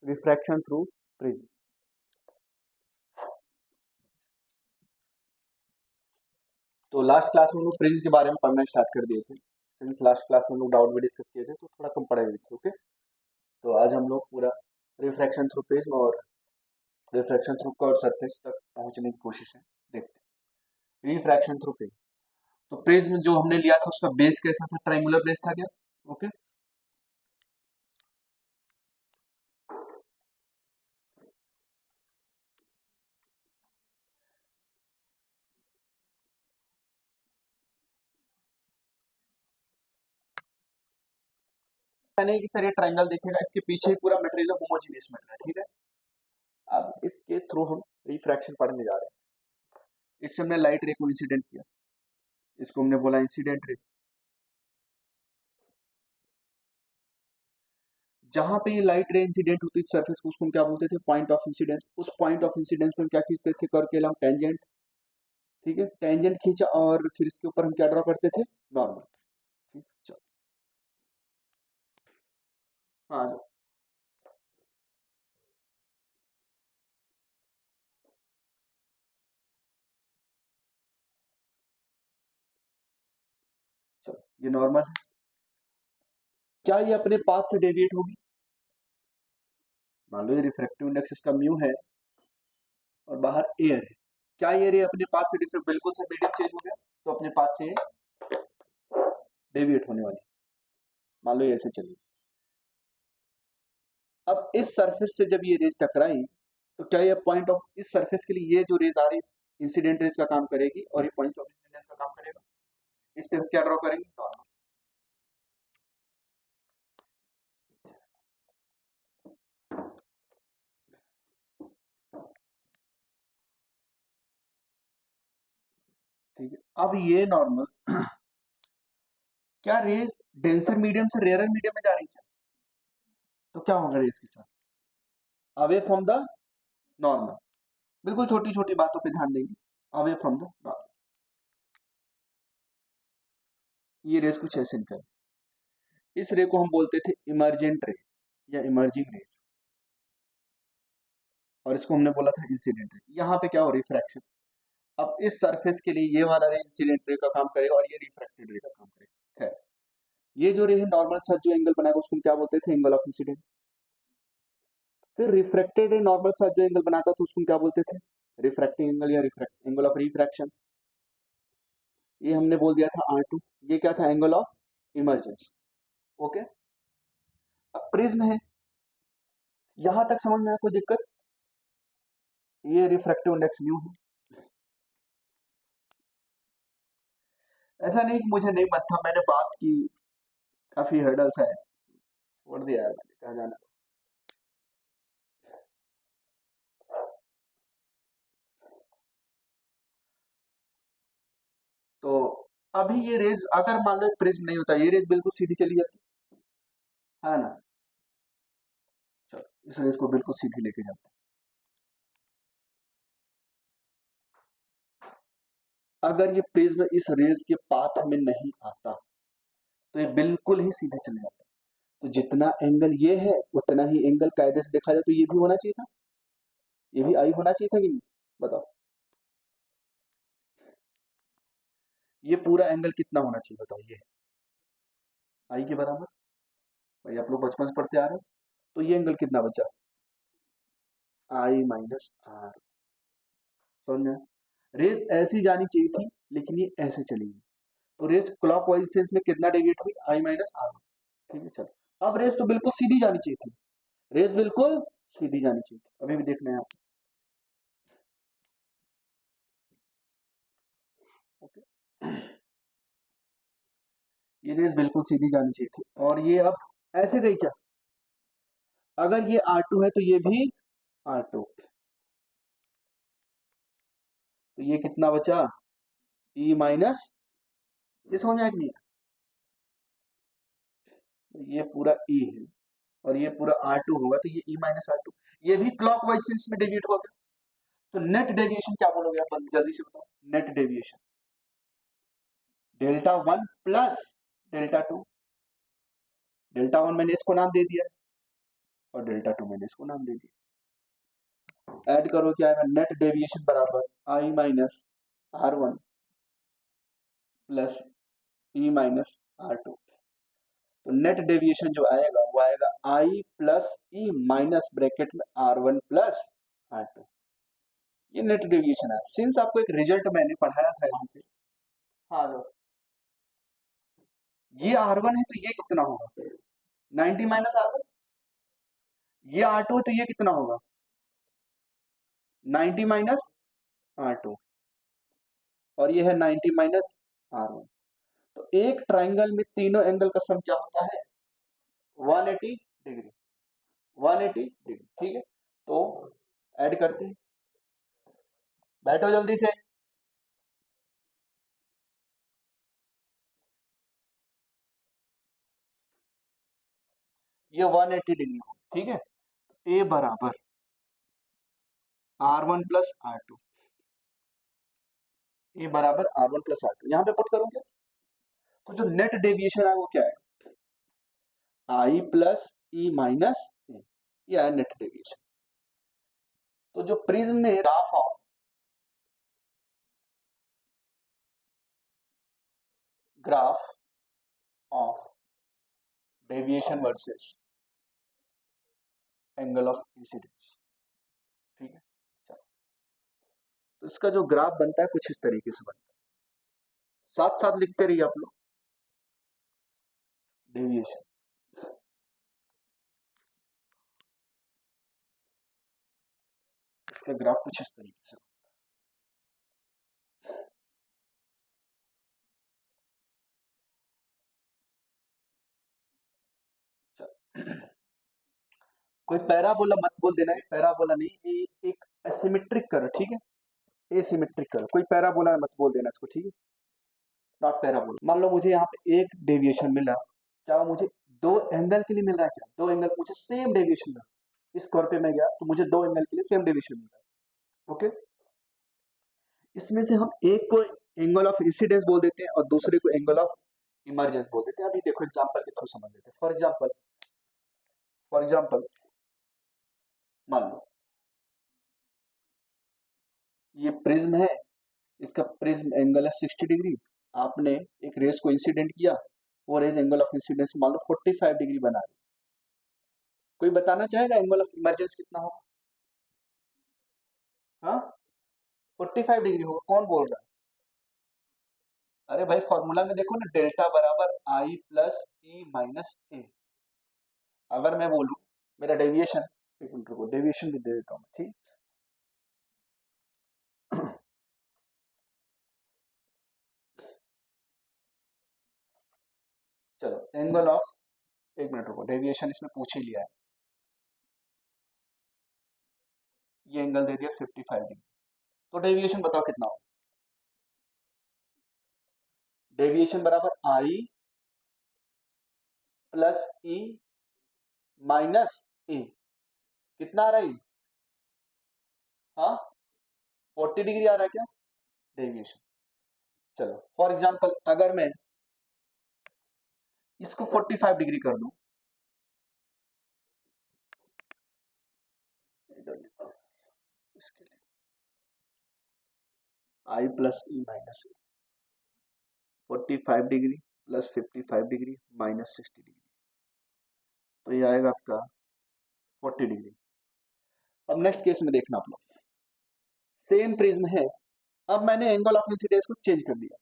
Refraction through prism. तो last class में हम लोग प्रिज्म के बारे में पढ़ना स्टार्ट कर दिए थे। सिंस लास्ट क्लास में हम लोग डाउट भी डिस्कस किए थे तो थोड़ा कम पढ़ाई हुई थी। ओके, तो आज हम लोग पूरा रिफ्रैक्शन थ्रू प्रिज्म और रिफ्रैक्शन थ्रू कर्व सरफेस तक पहुंचने की कोशिश है, देखते हैं। रिफ्रैक्शन थ्रू प्रिज्म, तो प्रिज्म जो हमने लिया था उसका बेस कैसा था? ट्रायंगुलर बेस था क्या? ओके, नहीं कि सर ये ट्रायंगल देखेगा, इसके पीछे पूरा मटेरियल होमोजेनियस मटेरियल, ठीक है। अब इसके थ्रू हम रिफ्रैक्शन पढ़ने जा रहे हैं। इससे हमने लाइट रे को इंसिडेंट किया, इसको हमने बोला इंसिडेंट रे। जहां पे ये लाइट रे इंसिडेंट होती थी सरफेस को, उसको हम क्या बोलते थे? Point of incidence. उस पॉइंट ऑफ इंसिडेंस पे हम क्या खींचते थे? कर्व के हम टेंजेंट, ठीक है। टेंजेंट खींचा और फिर इसके ऊपर हम क्या ड्रॉ करते थे? नॉर्मल। ठीक, चलो हाँ आ जाओ। चलो ये नॉर्मल है, क्या ये अपने पाथ से डेविएट होगी? मान लो ये रिफ्रैक्टिव इंडेक्स इसका म्यू है और बाहर एयर है, क्या ये रे अपने पाथ से डिफरेंट, बिल्कुल से मीडियम चेंज हो गया तो अपने पाथ से डेविएट होने वाली। मान लो ये ऐसे चलिए, अब इस सरफेस से जब ये रेज टकराई तो क्या ये पॉइंट ऑफ इस सरफेस के लिए ये जो रेज आ रही है इंसिडेंट रेज का काम करेगी और ये पॉइंट ऑफ इंसिडेंस का काम करेगा। इस पे हम क्या ड्रॉ करेंगे? नॉर्मल। ठीक है, अब ये नॉर्मल क्या रेज डेंसर मीडियम से रेयर मीडियम में जा रही है? तो क्या होगा रेज के साथ? Away from the normal. बिल्कुल छोटी छोटी बातों पे ध्यान देंगे। अवे फ्रॉम द नॉर्मल, ये रेज कुछ ऐसे निकल, इस रे को हम बोलते थे इमर्जेंट रे या इमर्जिंग रे, और इसको हमने बोला था इंसिडेंट रे। यहाँ पे क्या हो? रिफ्रैक्शन। अब इस सरफेस के लिए ये वाला रे इंसिडेंट रे का काम करेगा और ये रिफ्रैक्टेड रे का काम करेगा। है ये जो रे है नॉर्मल साथ जो एंगल बनाएगा उसको हम क्या बोलते थे? Angle of incident. फिर रिफ्रैक्टेड रे नॉर्मल साथ जो एंगल बनाता था उसको हम क्या बोलते थे? रिफ्रैक्टिंग एंगल या एंगल ऑफ रिफ्रैक्शन। ये हमने बोल दिया था R2। ये क्या था? Angle of emergence. ओके, अब प्रिज्म है, यहां तक समझ में आया कोई दिक्कत? ये रिफ्रैक्टिव इंडेक्स म्यू है। ऐसा नहीं कि मुझे नहीं मत था, मैंने बात की, काफी हर्डल्स है, छोड़ दिया है मैंने, कहा जाना। तो अभी ये रेज अगर मान लो प्रिज्म नहीं होता, ये रेज बिल्कुल सीधी चली जाती है ना। चलो इस रेज को बिल्कुल सीधी लेके जाते हैं। अगर ये प्रिज्म इस रेज के पाथ में नहीं आता तो ये बिल्कुल ही सीधे चले जाते हैं। तो जितना एंगल ये है उतना ही एंगल कायदे से देखा जाए तो ये भी होना चाहिए था, ये भी आई होना चाहिए था कि नहीं? बताओ, ये पूरा एंगल कितना होना चाहिए? बताओ, ये आई के बराबर। भाई आप लोग बचपन से पढ़ते आ रहे हो, तो ये एंगल कितना बचा? I - R। समझ में? रेस ऐसी जानी चाहिए थी लेकिन ये ऐसे चली गई, तो रेस क्लॉकवाइज से इसमें कितना डेविएट हुई? I - R। ठीक है, चलो अब रेस तो बिल्कुल सीधी जानी चाहिए थी, रेस बिल्कुल सीधी जानी चाहिए थी, अभी भी देखना है आपको। ओके, ये रेस बिल्कुल सीधी जानी चाहिए थी और ये अब ऐसे गई क्या? अगर ये R2 है तो ये भी R2, तो ये कितना बचा? E माइनस, ये समझ में आया कि नहीं? तो ये पूरा E है और ये पूरा R2 होगा तो ये E - R2, ये भी क्लॉकवाइज से इसमें डेविएट होगा। तो नेट डेविएशन क्या बोलोगे आप? जल्दी से बताओ, नेट डेविएशन Δ1 प्लस Δ2। Δ1 मैंने इसको नाम दे दिया, और डेल्टा टू मैंने इसको नाम दे दिया। ऐड करो क्या आएगा, नेट डेविएशन बराबर I minus R one plus E minus R two. तो नेट डेविएशन जो आएगा वो आएगा I plus E minus bracket में R one plus R two. ये नेट डेविएशन है। सिंस आपको एक रिजल्ट मैंने पढ़ाया था यहाँ से, हाँ लो, ये आर वन है तो ये कितना होगा 90 माइनस आर वन, ये आर टू है तो ये कितना होगा 90 माइनस आर टू, और ये है 90 माइनस आर वन। तो एक ट्राइंगल में तीनों एंगल का सम क्या होता है 180 डिग्री, 180 डिग्री। ठीक है, तो ऐड करते हैं, बैठो जल्दी से। ये 180 डिग्री हो, ठीक है। ए बराबर R one plus R two, A बराबर R one plus R two, यहाँ पे पुट करोगे तो जो नेट डेविएशन है वो क्या है आई प्लस ई माइनस ए, ये है नेट डेविएशन। तो जो प्रिज्म में graph of deviation versus angle of incidence, ठीक है। चलो, तो इसका जो ग्राफ बनता है कुछ इस तरीके से बनता है, साथ साथ लिखते रहिए आप लोग। डेविएशन, इसका ग्राफ कुछ इस तरीके से, कोई पैराबोला मत बोल देना है, पैराबोला नहीं, ये एक एसिमेट्रिक कर्व, ठीक है, एसिमेट्रिक कर्व, कोई पैराबोला मत बोल देना इसको, ठीक है, नॉट पैराबोला। मान लो मुझे यहाँ पे एक डेविएशन मिला, क्या मुझे दो एंगल के लिए मिल रहा है, क्या दो एंगल मुझे सेम डेविएशन मिला, इस कर्व पे मैं गया तो मुझे दो एंगल के लिए सेम डेविएशन मिल रहा है, ओके। इसमें से हम एक को एंगल ऑफ इंसिडेंस बोल देते हैं और दूसरे को एंगल ऑफ इमर्जेंस बोल देते हैं। अभी देखो एग्जांपल के थ्रू समझ लेते हैं। फॉर एग्जांपल मान लो ये प्रिज्म है, इसका प्रिज्म एंगल है 60 डिग्री, आपने एक रेस को इंसिडेंट किया, वो रेस एंगल ऑफ इंसिडेंस मान लो 45 डिग्री बना रही, कोई बताना चाहेगा एंगल ऑफ इमर्जेंस कितना होगा? हाँ 45 डिग्री होगा, कौन बोल रहा है? अरे भाई फॉर्मूला में देखो ना, डेल्टा बराबर आई प्लस ई माइनस ए। अगर मैं बोलूं मेरा डेविएशन, एक मिनट रुको, डेविएशन भी दे देता हूँ, ठीक। चलो एंगल ऑफ, एक मिनट रुको, डेविएशन इसमें पूछ ही लिया है, ये एंगल दे दिया 55 डिग्री, तो डेविएशन बताओ कितना हो, डेविएशन बराबर आई प्लस ई माइनस ए, कितना आ रहा है? हाँ 40 डिग्री आ रहा है क्या डेविएशन। चलो फॉर एग्जांपल अगर मैं इसको 45 डिग्री कर दूं, इसके लिए आई प्लस ई माइनस ए, 45 degree plus 55 degree minus 60 degree, तो ये आएगा आपका 40 डिग्री। अब नेक्स्ट केस में देखना आप लोग, सेम प्रिज्म है, अब मैंने एंगल ऑफ इंसिडेंस को चेंज कर दिया,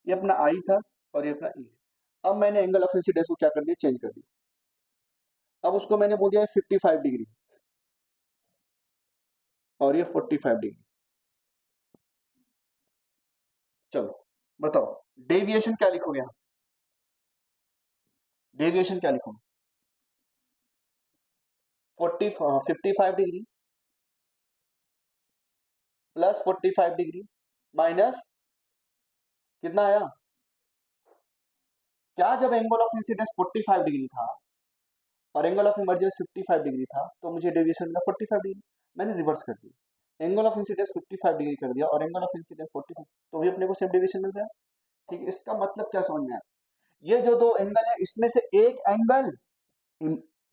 ये अपना आई था और ये अपना ई है, अब मैंने एंगल ऑफ इंसिडेंस को क्या कर दिया चेंज कर दिया, अब उसको मैंने बोल दिया 55 डिग्री और ये 45 डिग्री। चलो बताओ डेविएशन क्या लिखोगे यहाँ, डेविएशन क्या लिखोगे 55 डिग्री प्लस 45 डिग्री माइनस कितना आया, क्या जब एंगल ऑफ इंसिडेंस 45 डिग्री था और एंगल ऑफ इमर्जेंस 55 डिग्री था तो मुझे डेविएशन मिला 45 डिग्री, मैंने रिवर्स कर दिया, एंगल ऑफ इंसिडेंस 55 डिग्री कर दिया और एंगल ऑफ इंसिडेंस 45, तो भी अपने को सेम डेविएशन मिल रहा है, ठीक है। इसका मतलब क्या समझ में आया, ये जो दो एंगल है इसमें से एक एंगल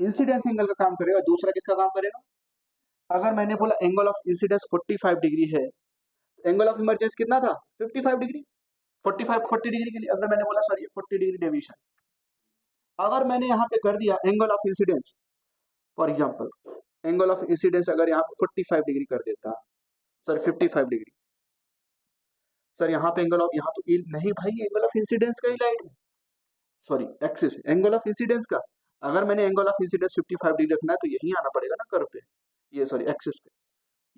इंसिडेंस एंगल का काम करेगा, दूसरा किसका काम करेगा? अगर मैंने बोला एंगल ऑफ इंसिडेंस 45 डिग्री है, एंगल ऑफ इमरजेंस कितना था? 55 डिग्री। 40 डिग्री के लिए अगर मैंने बोला सॉरी 40 डिग्री डेविएशन, अगर मैंने यहाँ पे कर दिया angle of incidence, for example angle of incidence अगर यहाँ पे 45 डिग्री कर देता, सॉरी 55 डिग्री, सर यहाँ पे एंगल ऑफ, यहाँ तो नहीं भाई, एंगल ऑफ इंसिडेंस का ही लाइट में, sorry axis, angle of incidence का, अगर मैंने एंगल ऑफ इंसिडेंस 55 डिग्री रखना है तो यही आना पड़ेगा ना कर्व पे, ये सॉरी एक्सिस पे,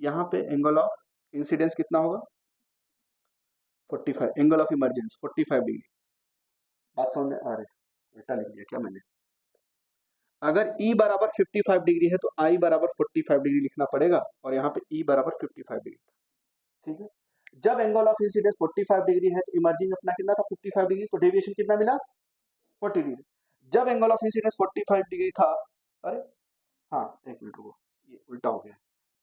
यहाँ पे एंगल ऑफ इंसिडेंस कितना होगा? 45, एंगल ऑफ इमरजेंस 45 डिग्री। बात समझ में आ रही? उल्टा लिख दिया क्या मैंने? अगर E बराबर 55 डिग्री है तो I बराबर 45 डिग्री लिखना पड़ेगा, और यहाँ पे E बराबर 55 डिग्री, ठीक है। जब एंगल ऑफ इंसिडेंस 45 डिग्री है तो इमर्जिंग अपना कितना था? 55 डिग्री, तो डेविएशन कितना मिला? 40 डिग्री। जब एंगल ऑफ इंसिडेंस 45 डिग्री था, अरे हाँ एक मिनट रुको, ये उल्टा हो गया,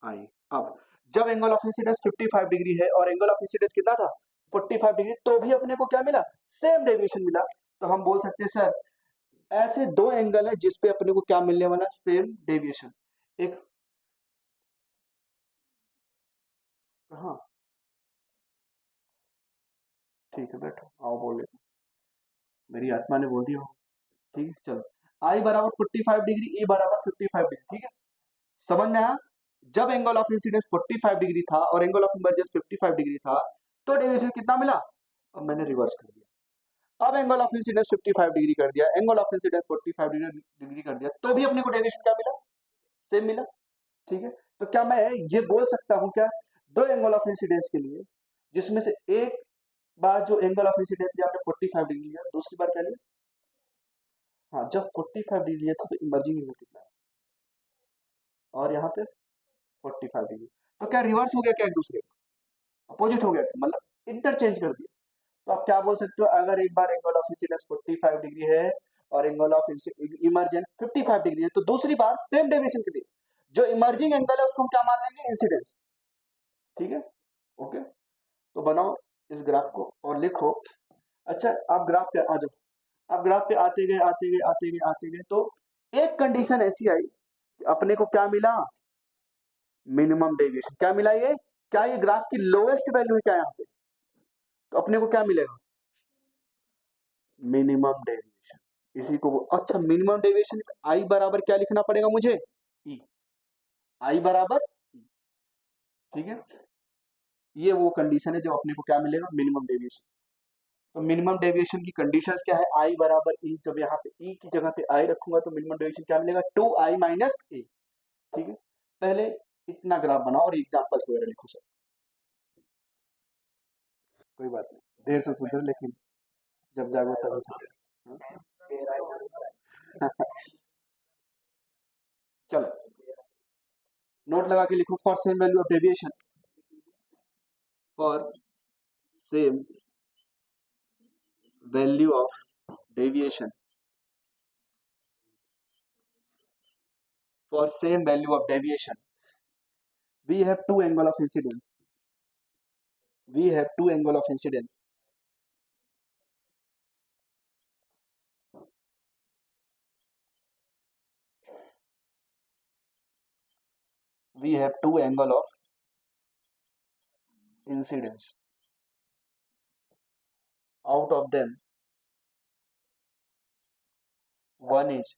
आई अब जब एंगल ऑफ इंसिडेंस 55 डिग्री है और एंगल ऑफ इंसिडेंस कितना था? 45 डिग्री, तो भी अपने को क्या मिला? सेम डेविएशन मिला। तो हम बोल सकते हैं सर ऐसे दो एंगल है जिसपे अपने को क्या मिलने वाला? Same deviation. एक कहा, ठीक है बैठो, आओ बोले, मेरी आत्मा ने बोल दिया, ठीक है चलो। आई बराबर 45 डिग्री, ए बराबर 55 डिग्री, ठीक है, समझ में आया? जब एंगल ऑफ इंसिडेंस 45 डिग्री था और एंगल ऑफ इमरजेंस 55 डिग्री था, तो डेविएशन कितना मिला? अब मैंने रिवर्स कर दिया, अब एंगल ऑफ इंसिडेंस 55 डिग्री कर दिया, एंगल ऑफ इंसिडेंस 45 डिग्री कर दिया, तो भी अपने को डेविएशन क्या मिला? सेम मिला, ठीक है। तो क्या मैं ये बोल सकता हूं क्या, दो एंगल ऑफ इंसिडेंस के लिए, जिसमें से एक बार जो एंगल ऑफ इंसिडेंस लिया आपने 45 डिग्री लिया, दूसरी बार क्या लिया? हाँ, जब 45 डिग्री लिया था तो इमर्जिंग एंगल कितना है, और यहाँ पे 45 डिग्री, तो क्या रिवर्स हो गया क्या? एक दूसरे का अपोजिट हो गया, मतलब इंटरचेंज कर दिया। तो आप क्या बोल सकते हो, अगर एक बार एंगल ऑफ इंसिडेंस 45 डिग्री है और एंगल ऑफ इमर्जेंस 55 डिग्री है, तो दूसरी बार सेम डेविएशन के लिए जो इमर्जिंग एंगल है उसको हम क्या मान लेंगे? इंसिडेंस, ठीक है, ओके। तो बनाओ इस ग्राफ को और लिखो। अच्छा आप ग्राफ पे आ जाओ, आप ग्राफ पे आते गए आते गए आते गए आते गए, तो एक कंडीशन ऐसी आई कि अपने को क्या मिला? Minimum deviation. क्या मिला? ये क्या, ये ग्राफ की लोएस्ट वैल्यू है क्या यहाँ पे? तो अपने को क्या मिलेगा? Minimum deviation. इसी को अच्छा मिनिमम डेविएशन आई बराबर क्या लिखना पड़ेगा मुझे? ई, आई बराबर ई, ठीक है। ये वो कंडीशन है जब अपने को क्या मिलेगा? Minimum deviation. तो मिनिमम डेविएशन की कंडीशंस क्या है? आई बराबर ई, जब यहाँ पे ई की जगह पे आई रखूंगा तो मिनिमम डेविएशन क्या मिलेगा? 2i माइनस ए, ठीक है। पहले इतना ग्राफ बनाओ और एग्जांपल्स वगैरह लिखो सर, कोई बात नहीं, देर से सुधर लेकिन जब जागो तभी सुधर। चलो नोट लगा के लिखो, for same value of deviation, for same value of deviation, for same value of deviation we have two angle of incidence, we have two angle of incidence, we have two angle of incidence, out of them one is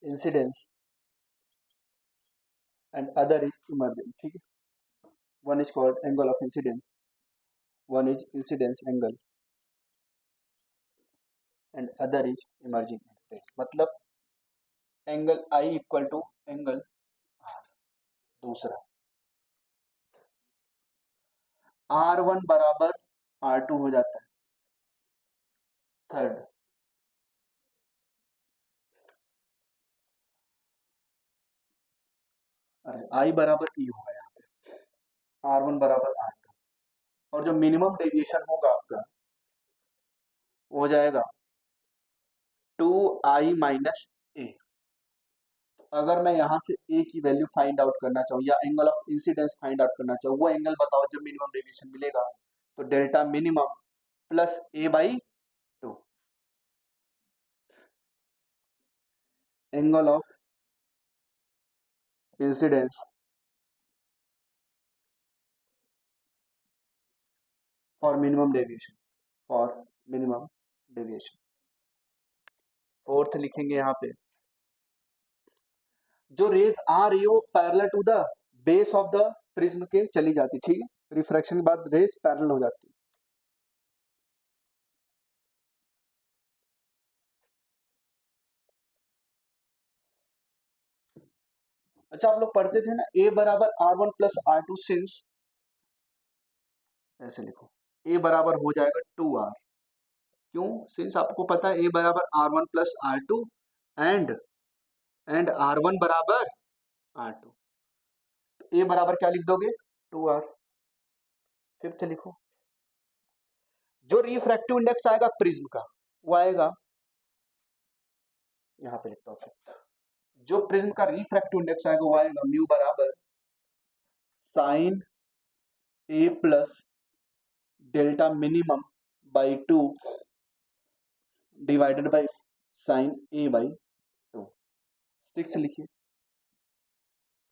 incidence and other is emergent, ठीक है। one is called angle of incidence, one is incidence angle and other is emerging phase, मतलब angle i equal to angle r, दूसरा R1 बराबर R2 हो जाता है, third अरे आई बराबर ई होगा यहाँ पे, R1 बराबर R2, और जो मिनिमम डेविएशन होगा आपका वो हो जाएगा 2i माइनस ए। अगर मैं यहाँ से ए की वैल्यू फाइंड आउट करना चाहूँ या angle of incidence find out करना चाहूँ, वो एंगल बताओ जब मिनिमम डेविएशन मिलेगा, तो delta minimum plus A by 2, angle of incidence for minimum deviation, for minimum deviation. Fourth लिखेंगे यहाँ पे, जो रेज आ रही है वो parallel to the base of the prism के चली जाती, ठीक है, रिफ्रैक्शन के बाद रेज पैरेलल हो जाती है। अच्छा, आप लोग पढ़ते थे ना ए बराबर R1 प्लस R2, सिंस, ऐसे लिखो, ए बराबर हो जाएगा 2R। क्यों? सिंस आपको पता है ए बराबर R1 plus R2 and R1 बराबर R2, ए बराबर क्या लिख दोगे? 2R। फिफ्थ लिखो, जो रिफ्रैक्टिव इंडेक्स आएगा प्रिज्म का वो आएगा, यहाँ पे लिखता हूँ फिफ्थ, जो प्रिज्म का रिफ्रैक्टिव इंडेक्स आएगा वो आएगा म्यू बराबर sine A plus delta minimum by 2 divided by sine A by 2। Six लिखिए,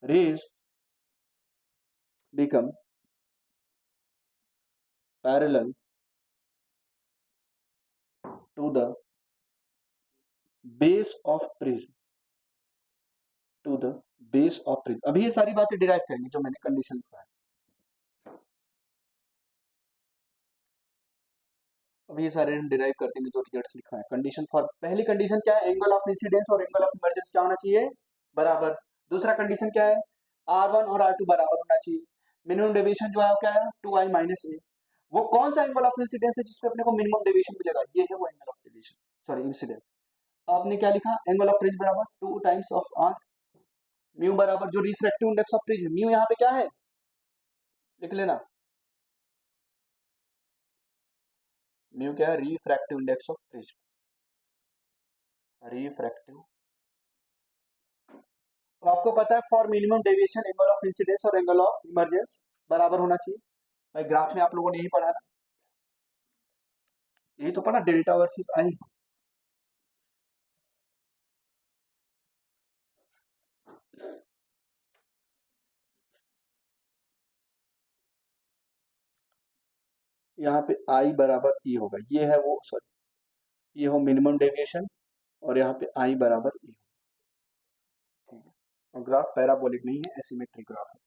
rays become parallel to the base of prism, to the base of prism. अभी ये सारी बातें डिराइव करेंगे जो मैंने कंडीशन लिखा है, अभी ये सारे डिराइव कर देंगे जो रिजल्ट्स लिखा है। कंडीशन फॉर, पहली कंडीशन क्या है? एंगल ऑफ इंसिडेंस और एंगल ऑफ इमर्जेंस क्या होना चाहिए? बराबर। दूसरा कंडीशन क्या है? R1 और R2 बराबर होना चाहिए। मिनिमम डेविएशन जो है वो क्या है? 2i माइनस ए। वो कौन सा एंगल ऑफ इंसिडेंस है जिसपे अपने को मिनिमम डेविएशन मिलेगा? ये है वो angle of deviation, sorry incidence. आपने क्या लिखा? एंगल ऑफ प्रिज्म बराबर 2 टाइम्स ऑफ R। म्यू बराबर जो refractive index of prism, mu यहाँ पे क्या है? लिख लेना, म्यू क्या है? Refractive index of prism, refractive. तो आपको पता है for minimum deviation angle of incidence और एंगल ऑफ इमर्जेंस बराबर होना चाहिए। भाई ग्राफ में आप लोगों ने यही पढ़ा ना, यही तो पढ़ा, डेल्टा वर्सेस आई। यहाँ पे आई बराबर ई होगा, ये है वो, सॉरी ये हो मिनिमम डेविएशन और यहाँ पे आई बराबर ई, ठीक है। और ग्राफ पैराबोलिक नहीं है, एसिमेट्रिक ग्राफ है।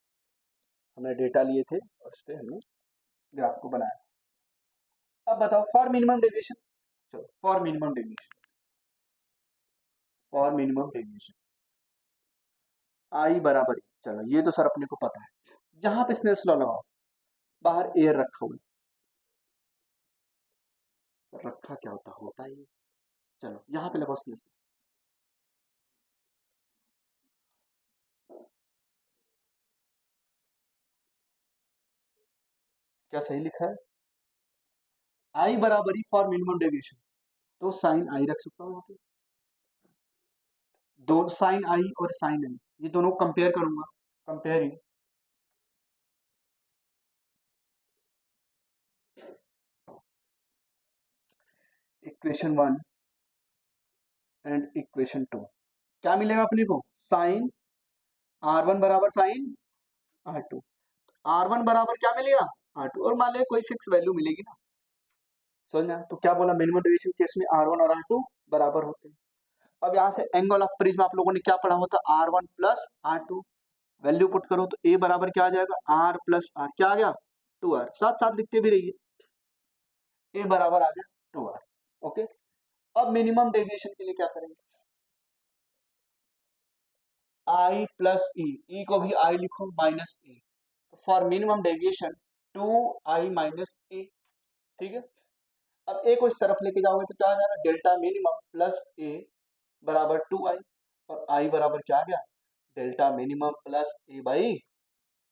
हमने डेटा लिए थे और उस पर हमने ग्राफ को बनाया। अब बताओ फॉर मिनिमम डेविएशन, चलो for minimum deviation, for minimum deviation I बराबर, चलो ये तो सर अपने को पता है। जहां पे स्नेल्स लॉ लगाओ, बाहर एयर रखा हुआ है, रखा क्या होता होता है ये, चलो यहाँ पे लगाओ स्नेल्स लॉ। क्या सही लिखा है? आई बराबर ही फॉर मिनिमम डेविएशन, तो साइन आई रख सकता हूँ यहाँ पे, दो साइन आई और साइन आई, ये दोनों कंपेयर करूंगा, कंपेयरिंग इक्वेशन 1 एंड इक्वेशन 2। क्या मिलेगा अपने को? साइन R1 बराबर साइन R2, R1 बराबर क्या मिलेगा? R2, और मान लिया कोई फिक्स वैल्यू मिलेगी ना, समझना। तो क्या बोला? मिनिमम डेविएशन केस में R1 और R2 बराबर होते हैं। अब यहाँ से एंगल ऑफ प्रिज्म आप लोगों ने क्या पढ़ा होता? R1 plus R2, value put करो तो A बराबर क्या आ जाएगा? R प्लस R, क्या आ गया? 2R, साथ साथ लिखते भी रहिए, A बराबर आ गया 2R। ओके, अब मिनिमम डेविएशन के लिए क्या करेंगे? I प्लस ई को भी I लिखो माइनस ए, तो for minimum deviation 2i minus A, ठीक है। अब ए को इस तरफ लेके जाओगे तो क्या आ जाएगा? डेल्टा मिनिमम प्लस ए बराबर 2i, और आई बराबर क्या आ गया? Delta minimum plus A by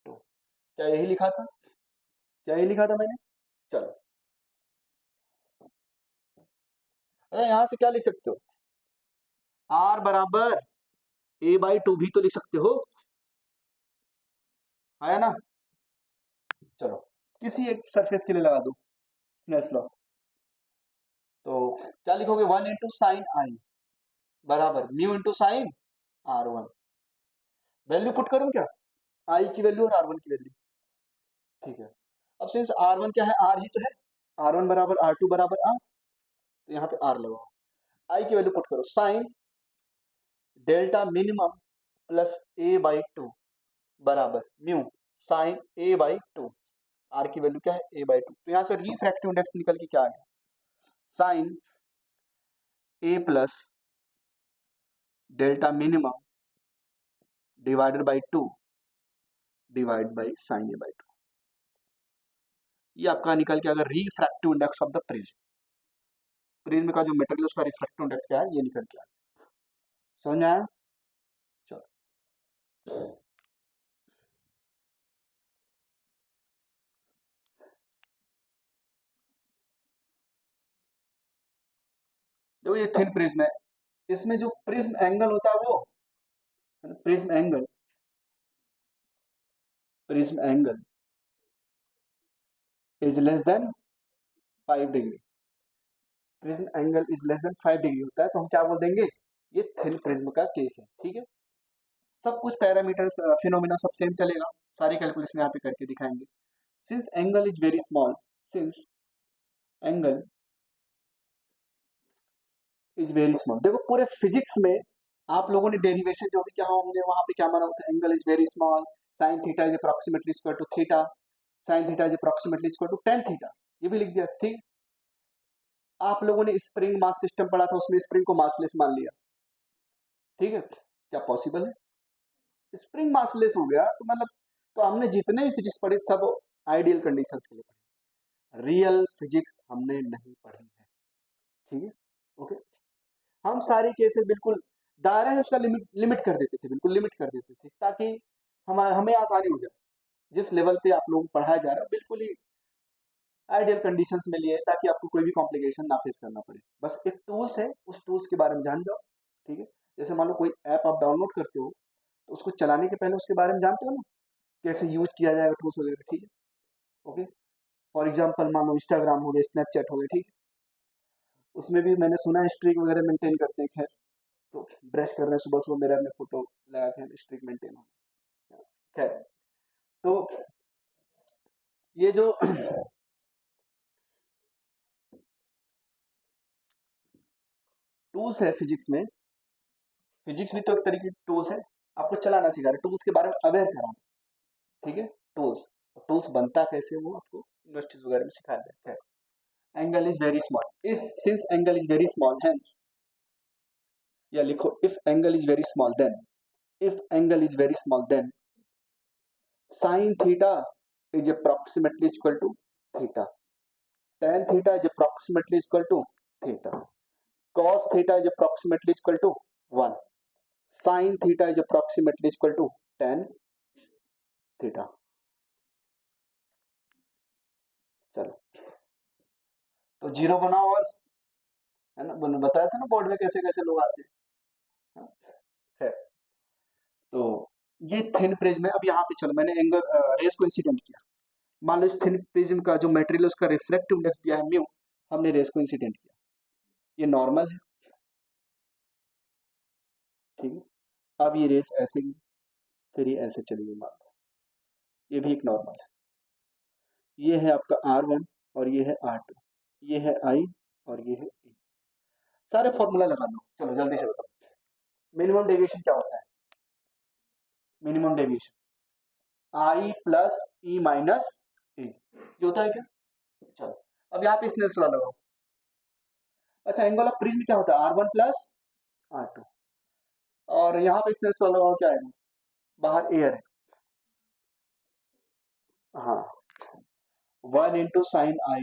2। क्या यही लिखा था? क्या यही लिखा था मैंने? चलो, अरे यहाँ से क्या लिख सकते हो? आर बराबर ए बाई 2 भी तो लिख सकते हो, आया ना? चलो, किसी एक सरफेस के लिए लगा दो स्नेल्स लॉ, तो क्या लिखोगे? 1 इंटू साइन आई, बराबर mu into sine R1। Value put करूं क्या, आई की वैल्यू और R1 की वैल्यू, ठीक है। अब सिंस R1 क्या है, R ही तो है, R1 बराबर R2 बराबर R, तो यहाँ पे R लगाओ। आई की वैल्यू पुट करो, sine delta minimum plus A by two बराबर mu sine A by two. R की वैल्यू क्या है, ए बाई टू। तो यहाँ से रिफ्रैक्टिव इंडेक्स निकल के क्या आएगा, sine A plus delta minimum divided by two divide by sine A by two. ये आपका निकल के अगर refractive index of the prism, prism का जो मटेरियल उसका रिफ्रैक्टिव इंडेक्स क्या है, ये निकल के आएगा। समझ में आया? चलो देखो ये थिन प्रिज्म है, इसमें जो प्रिज्म एंगल होता है वो prism angle is less then 5 degree. Prism angle is less then 5 degree होता है तो हम क्या बोल देंगे, ये थिन प्रिज्म का केस है, ठीक है। सब कुछ पैरामीटर्स फिनोमिना सब सेम चलेगा, सारी कैलकुलेशन यहाँ पे करके दिखाएंगे। Since angle is very small, since angle is very small, देखो पूरे फिजिक्स में आप लोगों ने डेरिवेशन जो भी क्या हमने वहां पे क्या माना होता है, angle is very small, sine theta is approximately equal to theta, sine theta is approximately equal to tan theta, ये भी लिख दिया, ठीक। आप लोगों ने स्प्रिंग मास सिस्टम पढ़ा था, उसमें स्प्रिंग को मासलेस मान लिया, ठीक है, क्या पॉसिबल है, स्प्रिंग मासलेस हो गया तो मतलब, तो हमने जितने भी फिजिक्स पढ़ी सब आइडियल कंडीशंस के लिए पढ़ी, रियल फिजिक्स हमने नहीं पढ़ी है, ठीक है, ओके। हम सारे केसेस बिल्कुल दायरा है उसका लिमिट लिमिट कर देते थे, बिल्कुल लिमिट कर देते थे, ताकि हमें आसानी हो जाए, जिस लेवल पे आप लोगों को पढ़ाया जा रहा है बिल्कुल ही आइडियल कंडीशंस में लिए, ताकि आपको कोई भी कॉम्प्लिकेशन ना फेस करना पड़े। बस एक टूल्स है, उस टूल्स के बारे में जान जाओ, ठीक है। जैसे मान लो कोई ऐप आप डाउनलोड करते हो, तो उसको चलाने के पहले उसके बारे में जानते हो ना, कैसे यूज किया जाएगा टूल्स वगैरह, ठीक है, ओके। फॉर एग्जाम्पल मान लो इंस्टाग्राम हो गया, स्नैपचैट हो गया, ठीक है, उसमें भी मैंने सुना है स्ट्रीक वगैरह मेंटेन करते हैं, खैर, तो ब्रश कर रहे हैं सुबह सुबह मिरर में फोटो लगा के स्ट्रीक मेंटेन हो, खैर। तो ये जो टूल्स है फिजिक्स में, फिजिक्स भी तो एक तरीके की टूल्स है, आपको चलाना सिखा रहे, टूल्स के बारे में अवेयर कराना, ठीक है। टूल्स, टूल्स बनता कैसे वो आपको यूनिवर्सिटीज वगैरह में सिखाया जाता है। Angle is very small, if since angle is very small hence, या लिखो if angle is very small then, if angle is very small then sin theta is approximately equal to theta, tan theta is approximately equal to theta, cos theta is approximately equal to 1, sin theta is approximately equal to tan theta। चलो तो zero बनाओ, और है ना, बताया था ना board में कैसे कैसे लोग आते हैं, है। तो ये थिन प्रिज्म है। अब यहाँ पे चलो, मैंने एंगल रेस को इंसिडेंट किया, मान लो इस थिन प्रिज्म का जो मटेरियल उसका रिफ्लेक्टिव इंडेक्स दिया है म्यू, हमने रेस को इंसिडेंट किया, ये नॉर्मल है, ठीक है। अब ये रेस ऐसे ही, फिर ये ऐसे चलेगी, मान लो ये भी एक नॉर्मल है, ये है आपका R1 और ये है R2, ये है I और ये है E। सारे फॉर्मूला लगा लो, चलो जल्दी से बताओ, मिनिमम डेविएशन क्या होता है, minimum deviation I plus E minus E, ये होता है क्या। चलो अब यहाँ पे स्नेल्स लॉ लगाओ। अच्छा एंगल ऑफ प्रिज्म क्या होता है, R1 प्लस R2, और यहाँ पे स्नेल्स लॉ लगाओ, क्या आएगा, बाहर एयर है, हाँ, 1 × sin I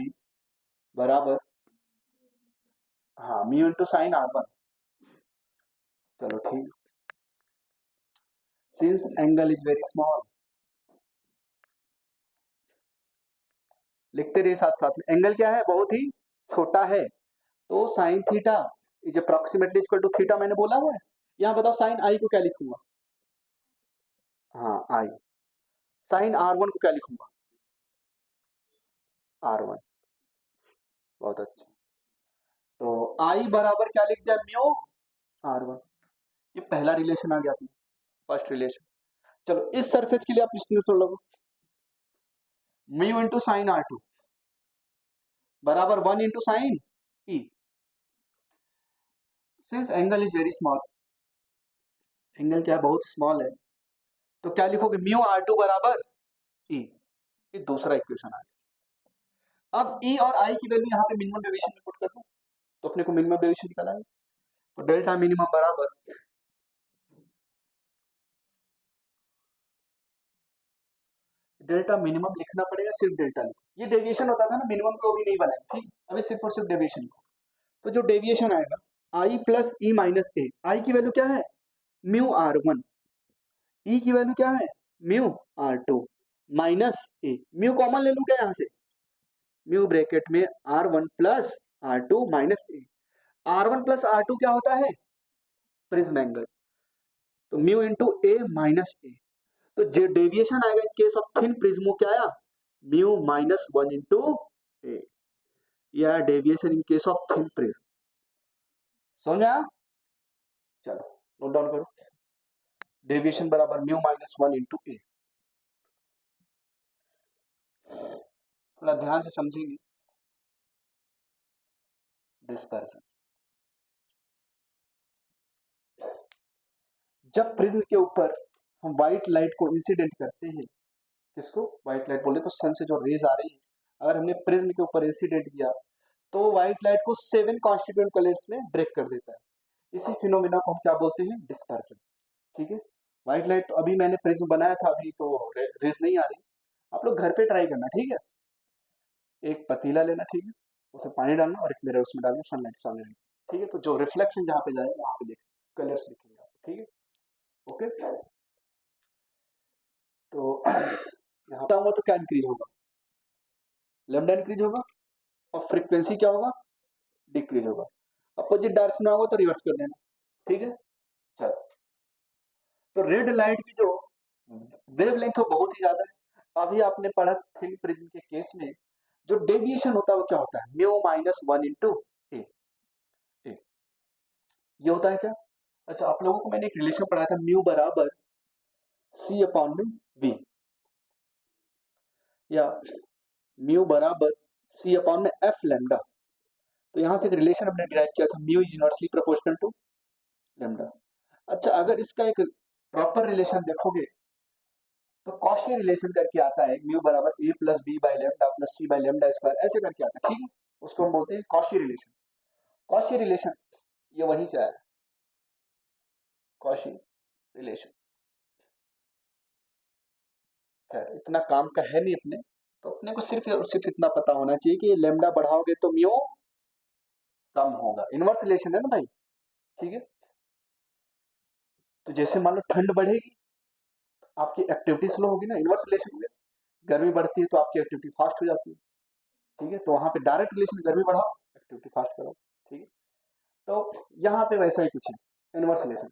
बराबर, हाँ, म्यू इंटू साइन R1। चलो ठीक, since angle is very small, लिखते रहिए साथ साथ में, एंगल क्या है, बहुत ही छोटा है, तो sine theta is approximately equal to theta, मैंने बोला हुआ है। यहाँ बताओ साइन आई को क्या लिखूंगा, हाँ आई, साइन R1 को क्या लिखूंगा, R1, बहुत अच्छा। तो आई बराबर क्या लिख दिया, म्यू R1, ये पहला रिलेशन आ गया अपना, फर्स्ट रिलेशन। चलो इस सरफेस के लिए आप इसमें सुन लो, म्यू इंटू साइन R2 बराबर 1 into sine E, since angle is very small, angle क्या है, बहुत स्मॉल है, तो क्या लिखोगे, म्यू R2 बराबर E, ये दूसरा इक्वेशन आ गया। अब E और I की वैल्यू यहाँ पे मिनिमम डेविएशन में पुट कर दो, तो अपने को मिनिमम डेविएशन निकाला है, तो डेल्टा मिनिमम बराबर डेल्टा मिनिमम लिखना पड़ेगा, सिर्फ डेल्टा लिखो, ये डेविएशन होता था ना मिनिमम को भी नहीं बनाया, ठीक, अभी सिर्फ और सिर्फ डेविएशन को, तो जो डेविएशन आएगा I प्लस E माइनस ए, आई की वैल्यू क्या है, म्यू R1, E की वैल्यू क्या है, म्यू R2 माइनस ए, म्यू कॉमन ले लूं क्या यहाँ से, म्यू ब्रैकेट में R1 प्लस R2 माइनस ए, R1 प्लस R2 क्या होता है, प्रिज्म एंगल, तो mu into A minus A, तो जो डेविएशन आएगा in case of thin prism क्या आया, म्यू माइनस 1 इंटू ए, या deviation in case of thin prism, समझा, चलो नोट डाउन करो, डेविएशन बराबर म्यू माइनस 1 इंटू ए, थोड़ा ध्यान से समझेंगे, डिस्पर्सन, जब प्रिज्म के ऊपर हम व्हाइट लाइट को इंसिडेंट करते हैं, किसको व्हाइट लाइट बोले, तो सन से जो रेज आ रही है, अगर हमने प्रिज्म के ऊपर इंसिडेंट किया तो व्हाइट लाइट को 7 कॉन्स्टिट्यूएंट कलर्स में ब्रेक कर देता है, इसी फिनोमेना को हम क्या बोलते हैं, डिस्पर्सन, ठीक है। व्हाइट लाइट अभी मैंने प्रिज्म बनाया था, अभी तो रेज नहीं आ रही, आप लोग घर पे ट्राई करना, ठीक है, एक पतीला लेना, ठीक है, उसमें पानी डालना और एक मिरर उसमें डालना, सनलाइट सामने, ठीक है, तो जो रिफ्लेक्शन जहाँ पे जाएगा वहां पे देख कलर्स दिखेंगे आपको, ठीक है, ओके। तो यहाँ पे होगा तो क्या इंक्रीज होगा, लैम्डा इंक्रीज होगा, और फ्रीक्वेंसी क्या होगा, डिक्रीज होगा, अपोजिट डायरेक्शन में होगा तो रिवर्स कर देना, ठीक है। चलो, तो रेड लाइट की जो वेवलेंथ है बहुत ही ज्यादा है, अभी आपने पढ़ा थिन प्रिज्म के केस में जो डेविएशन होता है वो क्या होता है, म्यू माइनस 1 इंटू ए, ये होता है क्या, अच्छा आप लोगों को मैंने एक रिलेशन पढ़ाया था, म्यू बराबर सी अपॉन में वी, या म्यू बराबर सी अपॉन में एफ लैम्डा, तो यहां से एक रिलेशन हमने डिराइव किया था, mu is inversely proportional to lambda. अच्छा अगर इसका एक प्रॉपर रिलेशन देखोगे तो कॉशी रिलेशन करके आता है, म्यू बराबर A plus B by lambda plus C by lambda square, ऐसे करके आता है, ठीक है, उसको हम बोलते हैं कॉशी रिलेशन, कॉशी रिलेशन ये वहीं से आया, कॉशी रिलेशन, खैर इतना काम का है नहीं अपने, तो अपने को सिर्फ और सिर्फ इतना पता होना चाहिए कि लैम्डा बढ़ाओगे तो म्यू कम होगा, इनवर्स रिलेशन है ना भाई, ठीक है। तो जैसे मान लो ठंड बढ़ेगी आपकी एक्टिविटी स्लो होगी ना, इनवर्स रिलेशन में, गर्मी बढ़ती है तो आपकी एक्टिविटी फास्ट हो जाती है, ठीक है, तो वहां पे डायरेक्ट रिलेशन, गर्मी बढ़ाओ एक्टिविटी फास्ट करो, ठीक है, तो यहाँ पे वैसा ही कुछ है, इनवर्स रिलेशन।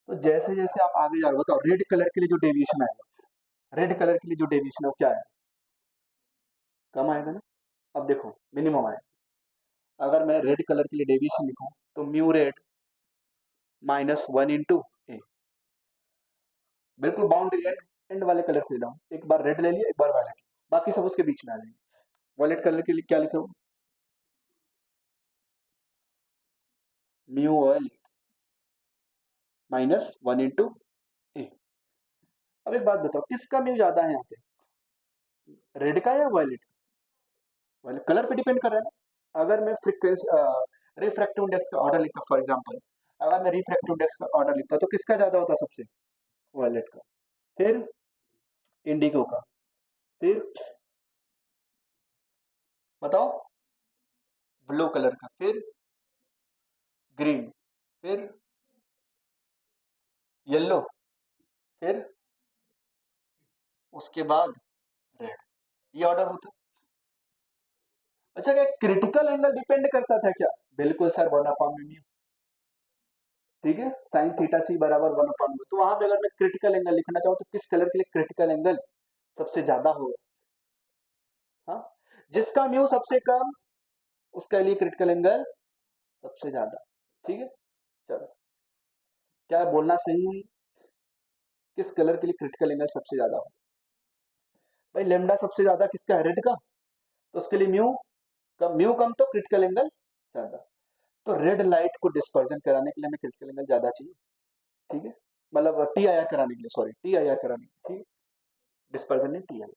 तो जैसे जैसे आप आगे जाओगे, बताओ रेड कलर के लिए जो डेविएशन आएगा, रेड कलर के लिए जो डेविएशन है वो क्या है, कम आएगा ना, अब देखो मिनिमम आएगा, अगर मैं रेड कलर के लिए डेविएशन लिखूं तो म्यू रेड माइनस 1 इंटू ए, बिल्कुल बाउंड्री एंड वाले कलर से ले रहा हूं, एक बार रेड ले लिया एक बार वायलेट, बाकी सब उसके बीच में आ जाएंगे, वायलेट कलर के लिए क्या लिखे, म्यू वायलेट माइनस 1 इंटू ए। अब एक बात बताओ किसका म्यू ज्यादा है यहाँ पे, रेड का या वायलेट, वायलेट कलर पे डिपेंड कर रहा है ना, अगर मैं फ्रीक्वेंसी रिफ्रैक्टिव इंडेक्स का ऑर्डर लिखता फॉर एग्जांपल, अगर मैं रिफ्रैक्टिव इंडेक्स का ऑर्डर लिखता तो किसका ज्यादा होता सबसे, वायलेट का, फिर इंडिगो का, फिर बताओ ब्लू कलर का, फिर ग्रीन, फिर येलो, फिर उसके बाद रेड, ये ऑर्डर होता। अच्छा क्या क्रिटिकल एंगल डिपेंड करता था क्या, बिल्कुल सर 1/μ, ठीक है, साइन थीटा सी बराबर 1/μ, तो वहां पे अगर मैं क्रिटिकल एंगल लिखना चाहूँ तो किस कलर के लिए क्रिटिकल एंगल सबसे ज्यादा होगा, हाँ, जिसका म्यू सबसे कम उसके लिए क्रिटिकल एंगल सबसे ज्यादा, ठीक है, चलो क्या बोलना सही है? किस कलर के लिए क्रिटिकल एंगल सबसे ज्यादा हो? भाई लेमडा सबसे ज्यादा किसका है? रेड का। तो उसके लिए म्यू कम तो क्रिटिकल एंगल ज्यादा। तो रेड लाइट को डिस्पर्जन कराने के लिए हमें क्रिटिकल एंगल ज्यादा चाहिए। ठीक है, मतलब टी आई आर कराने के लिए, सॉरी टी आई आर कराने के लिए, ठीक है, डिस्पर्जन नहीं टी आई।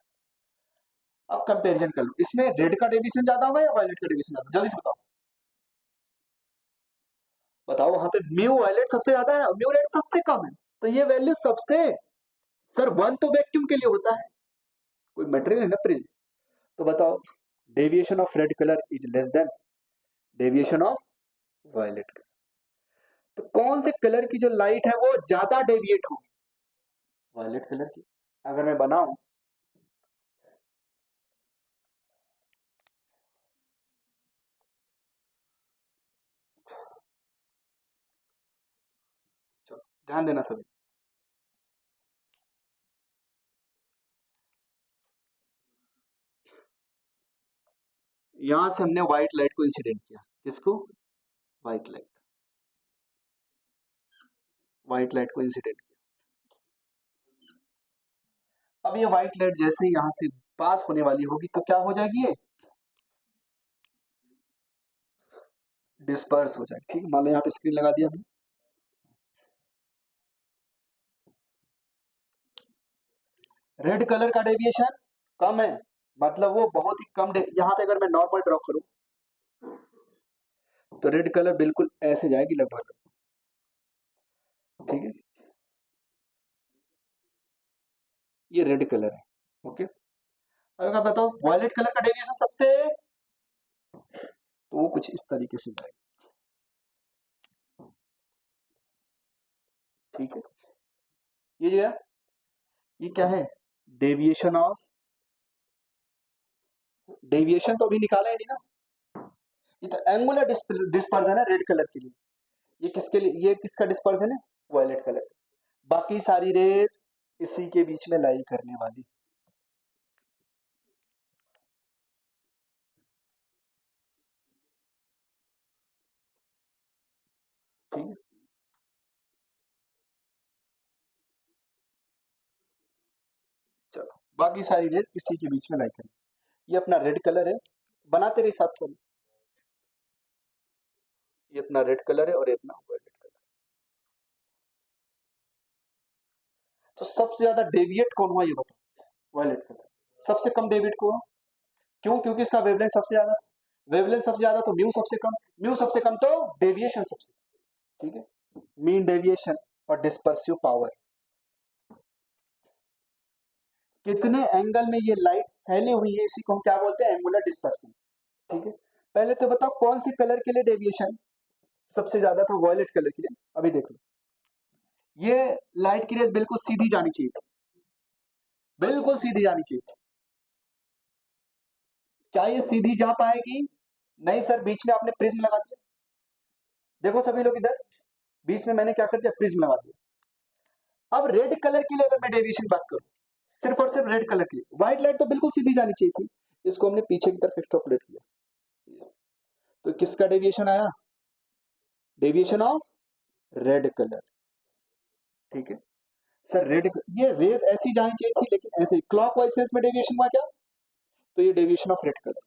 अब कंपेरिजन कर लो, इसमें रेड का डेविएशन ज्यादा होगा या वायलेट का डेविएशन ज्यादा, जल्दी से बताओ। बताओ वहां पे म्यू वायलेट सबसे ज्यादा है और म्यू रेड सबसे कम है। तो ये वैल्यू सबसे, सर वन तो वैक्यूम के लिए होता है, कोई मटेरियल है ना प्रिज्म। तो बताओ deviation of red colour is less than deviation of violet colour. तो कौन से कलर की जो लाइट है वो ज्यादा डेविएट होगी? वायलेट कलर की। अगर मैं बनाऊं, चलो ध्यान देना सभी, यहां से हमने व्हाइट लाइट को इंसिडेंट किया, किसको? व्हाइट लाइट, व्हाइट लाइट को इंसिडेंट किया। अब ये व्हाइट लाइट जैसे ही यहां से पास होने वाली होगी तो क्या हो जाएगी? ये डिस्पर्स हो जाएगी। ठीक, मान लो यहाँ पे स्क्रीन लगा दिया हमने। रेड कलर का डेविएशन कम है, मतलब वो बहुत ही कम यहाँ पे अगर मैं नॉर्मल ड्रॉ करूं तो रेड कलर बिल्कुल ऐसे जाएगी लगभग। ठीक है, ये रेड कलर है। ओके, अब अगर बताओ वॉयलेट कलर का डेविएशन सबसे, तो वो कुछ इस तरीके से जाएगा। ठीक है, ये जो है ये क्या है? डेविएशन ऑफ, डेविएशन तो अभी निकाला है नहीं ना, ये तो एंगुलर डिस्पर्जन है रेड कलर के लिए। ये किसके लिए, ये किसका डिस्पर्जन है? Violet colour. बाकी सारी रेज इसी के बीच में लाई करने वाली। ठीक है, चलो बाकी सारी रेज इसी के बीच में लाई करनी। ये अपना रेड कलर है, बनाते रहे साथ साथ। ये अपना रेड कलर है और ये अपना वायलेट कलर। तो सबसे ज्यादा डेविएट कौन हुआ ये बताओ? Violet colour. सबसे कम डेविएट कौन? क्यों? क्योंकि इसका वेवलेंथ सबसे ज्यादा, वेवलेंथ सबसे ज्यादा तो म्यू सबसे कम, म्यू सबसे कम तो डेविएशन सबसे कम। ठीक है, मीन डेविएशन और डिस्पर्सिव पावर, कितने एंगल में ये लाइट फैली हुई है, इसी को हम क्या बोलते हैं? Angular dispersion. ठीक है, पहले तो बताओ कौन से कलर के लिए डेविएशन सबसे ज्यादा था? वॉयलेट कलर के लिए। अभी देख लो, ये लाइट की रेस बिल्कुल सीधी जानी चाहिए थी, बिल्कुल सीधी जानी चाहिए थी। क्या ये सीधी जा पाएगी? नहीं सर, बीच में आपने प्रिज्म लगा दिया। देखो सभी लोग इधर, बीच में मैंने क्या कर दिया? प्रिज्म लगा दिया। अब रेड कलर के लिए अगर मैं डेविएशन बात करूं, सिर्फ और सिर्फ रेड कलर की, व्हाइट लाइट तो बिल्कुल सीधी जानी चाहिए थी, इसको हमने पीछे की तरफ एक्सट्रापोलेट किया, तो किसका डेविएशन आया? Deviation of red colour. ठीक है सर, रेड, ये रेज ऐसी जानी चाहिए थी लेकिन ऐसे क्लॉकवाइज सेंस में डेविएशन हुआ क्या? तो ये डेविएशन ऑफ रेड कलर।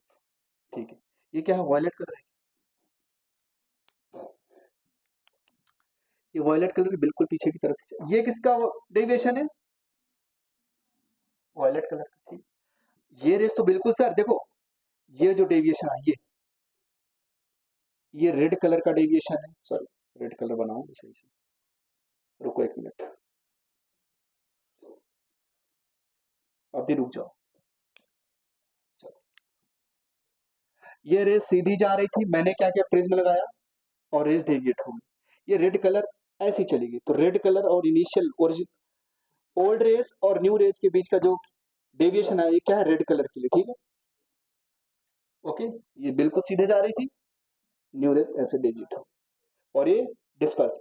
ठीक है, ये क्या है? वॉयलेट कलर है। ये वॉयलेट कलर के बिल्कुल पीछे की तरफ, ये किसका डेविएशन है? वॉयलेट कलर का। ठीक, ये रेस तो बिल्कुल सर देखो, ये जो डेविएशन है ये रेड कलर का डेविएशन है। सॉरी, रेड कलर बनाऊं सही से, रुको एक मिनट, अभी रुक जाओ। चलो, ये रेस सीधी जा रही थी, मैंने क्या किया? प्रिज्म लगाया और रेस डेविएट हो गई। ये रेड कलर ऐसी चलेगी, तो रेड कलर और इनिशियल ओरिजिन ओल्ड रेस और न्यू रेस के बीच का जो डेविएशन है ये क्या है? रेड कलर के लिए। ठीक है, ओके, ये बिल्कुल सीधे जा रही थी, न्यू रेस ऐसे डेविएट हो और ये डिस्पर्स।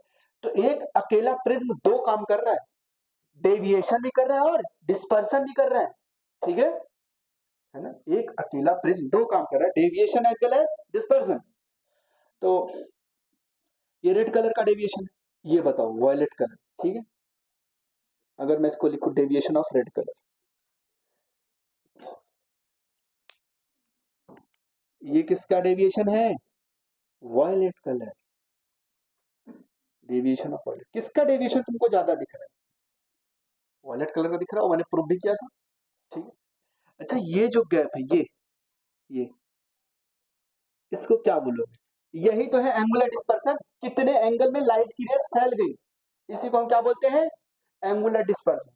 तो एक अकेला प्रिज्म दो काम कर रहा है, डेविएशन भी कर रहा है और डिस्पर्सन भी कर रहा है। ठीक है ना, एक अकेला प्रिज्म दो काम कर रहा है, deviation as well as dispersion. तो ये रेड कलर का डेविएशन है, ये बताओ वायलेट कलर, ठीक है। अगर मैं इसको लिखूं डेविएशन ऑफ रेड कलर, ये किसका डेविएशन है? Violet colour, deviation of violet. किसका डेविएशन तुमको ज्यादा दिख रहा है? वायलेट कलर का दिख रहा हो, मैंने प्रूव भी किया था, ठीक है। अच्छा ये जो गैप है, ये इसको क्या बोलोगे? यही तो है एंगुलर डिस्पर्सन, कितने एंगल में लाइट की रेस फैल गई, इसी को हम क्या बोलते हैं? Angular dispersion.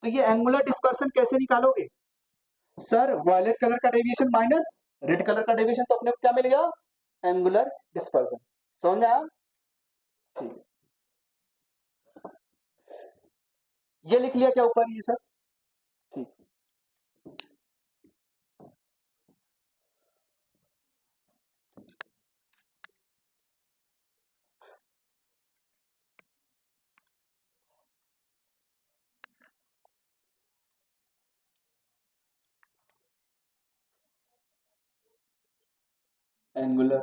तो ये एंगुलर डिस्पर्सन कैसे निकालोगे? सर वायलेट कलर का डेविएशन माइनस रेड कलर का डेविएशन, तो अपने को क्या मिल गया? Angular dispersion. समझ में आया? ठीक है, ये लिख लिया क्या ऊपर ये सर? ठीक, angular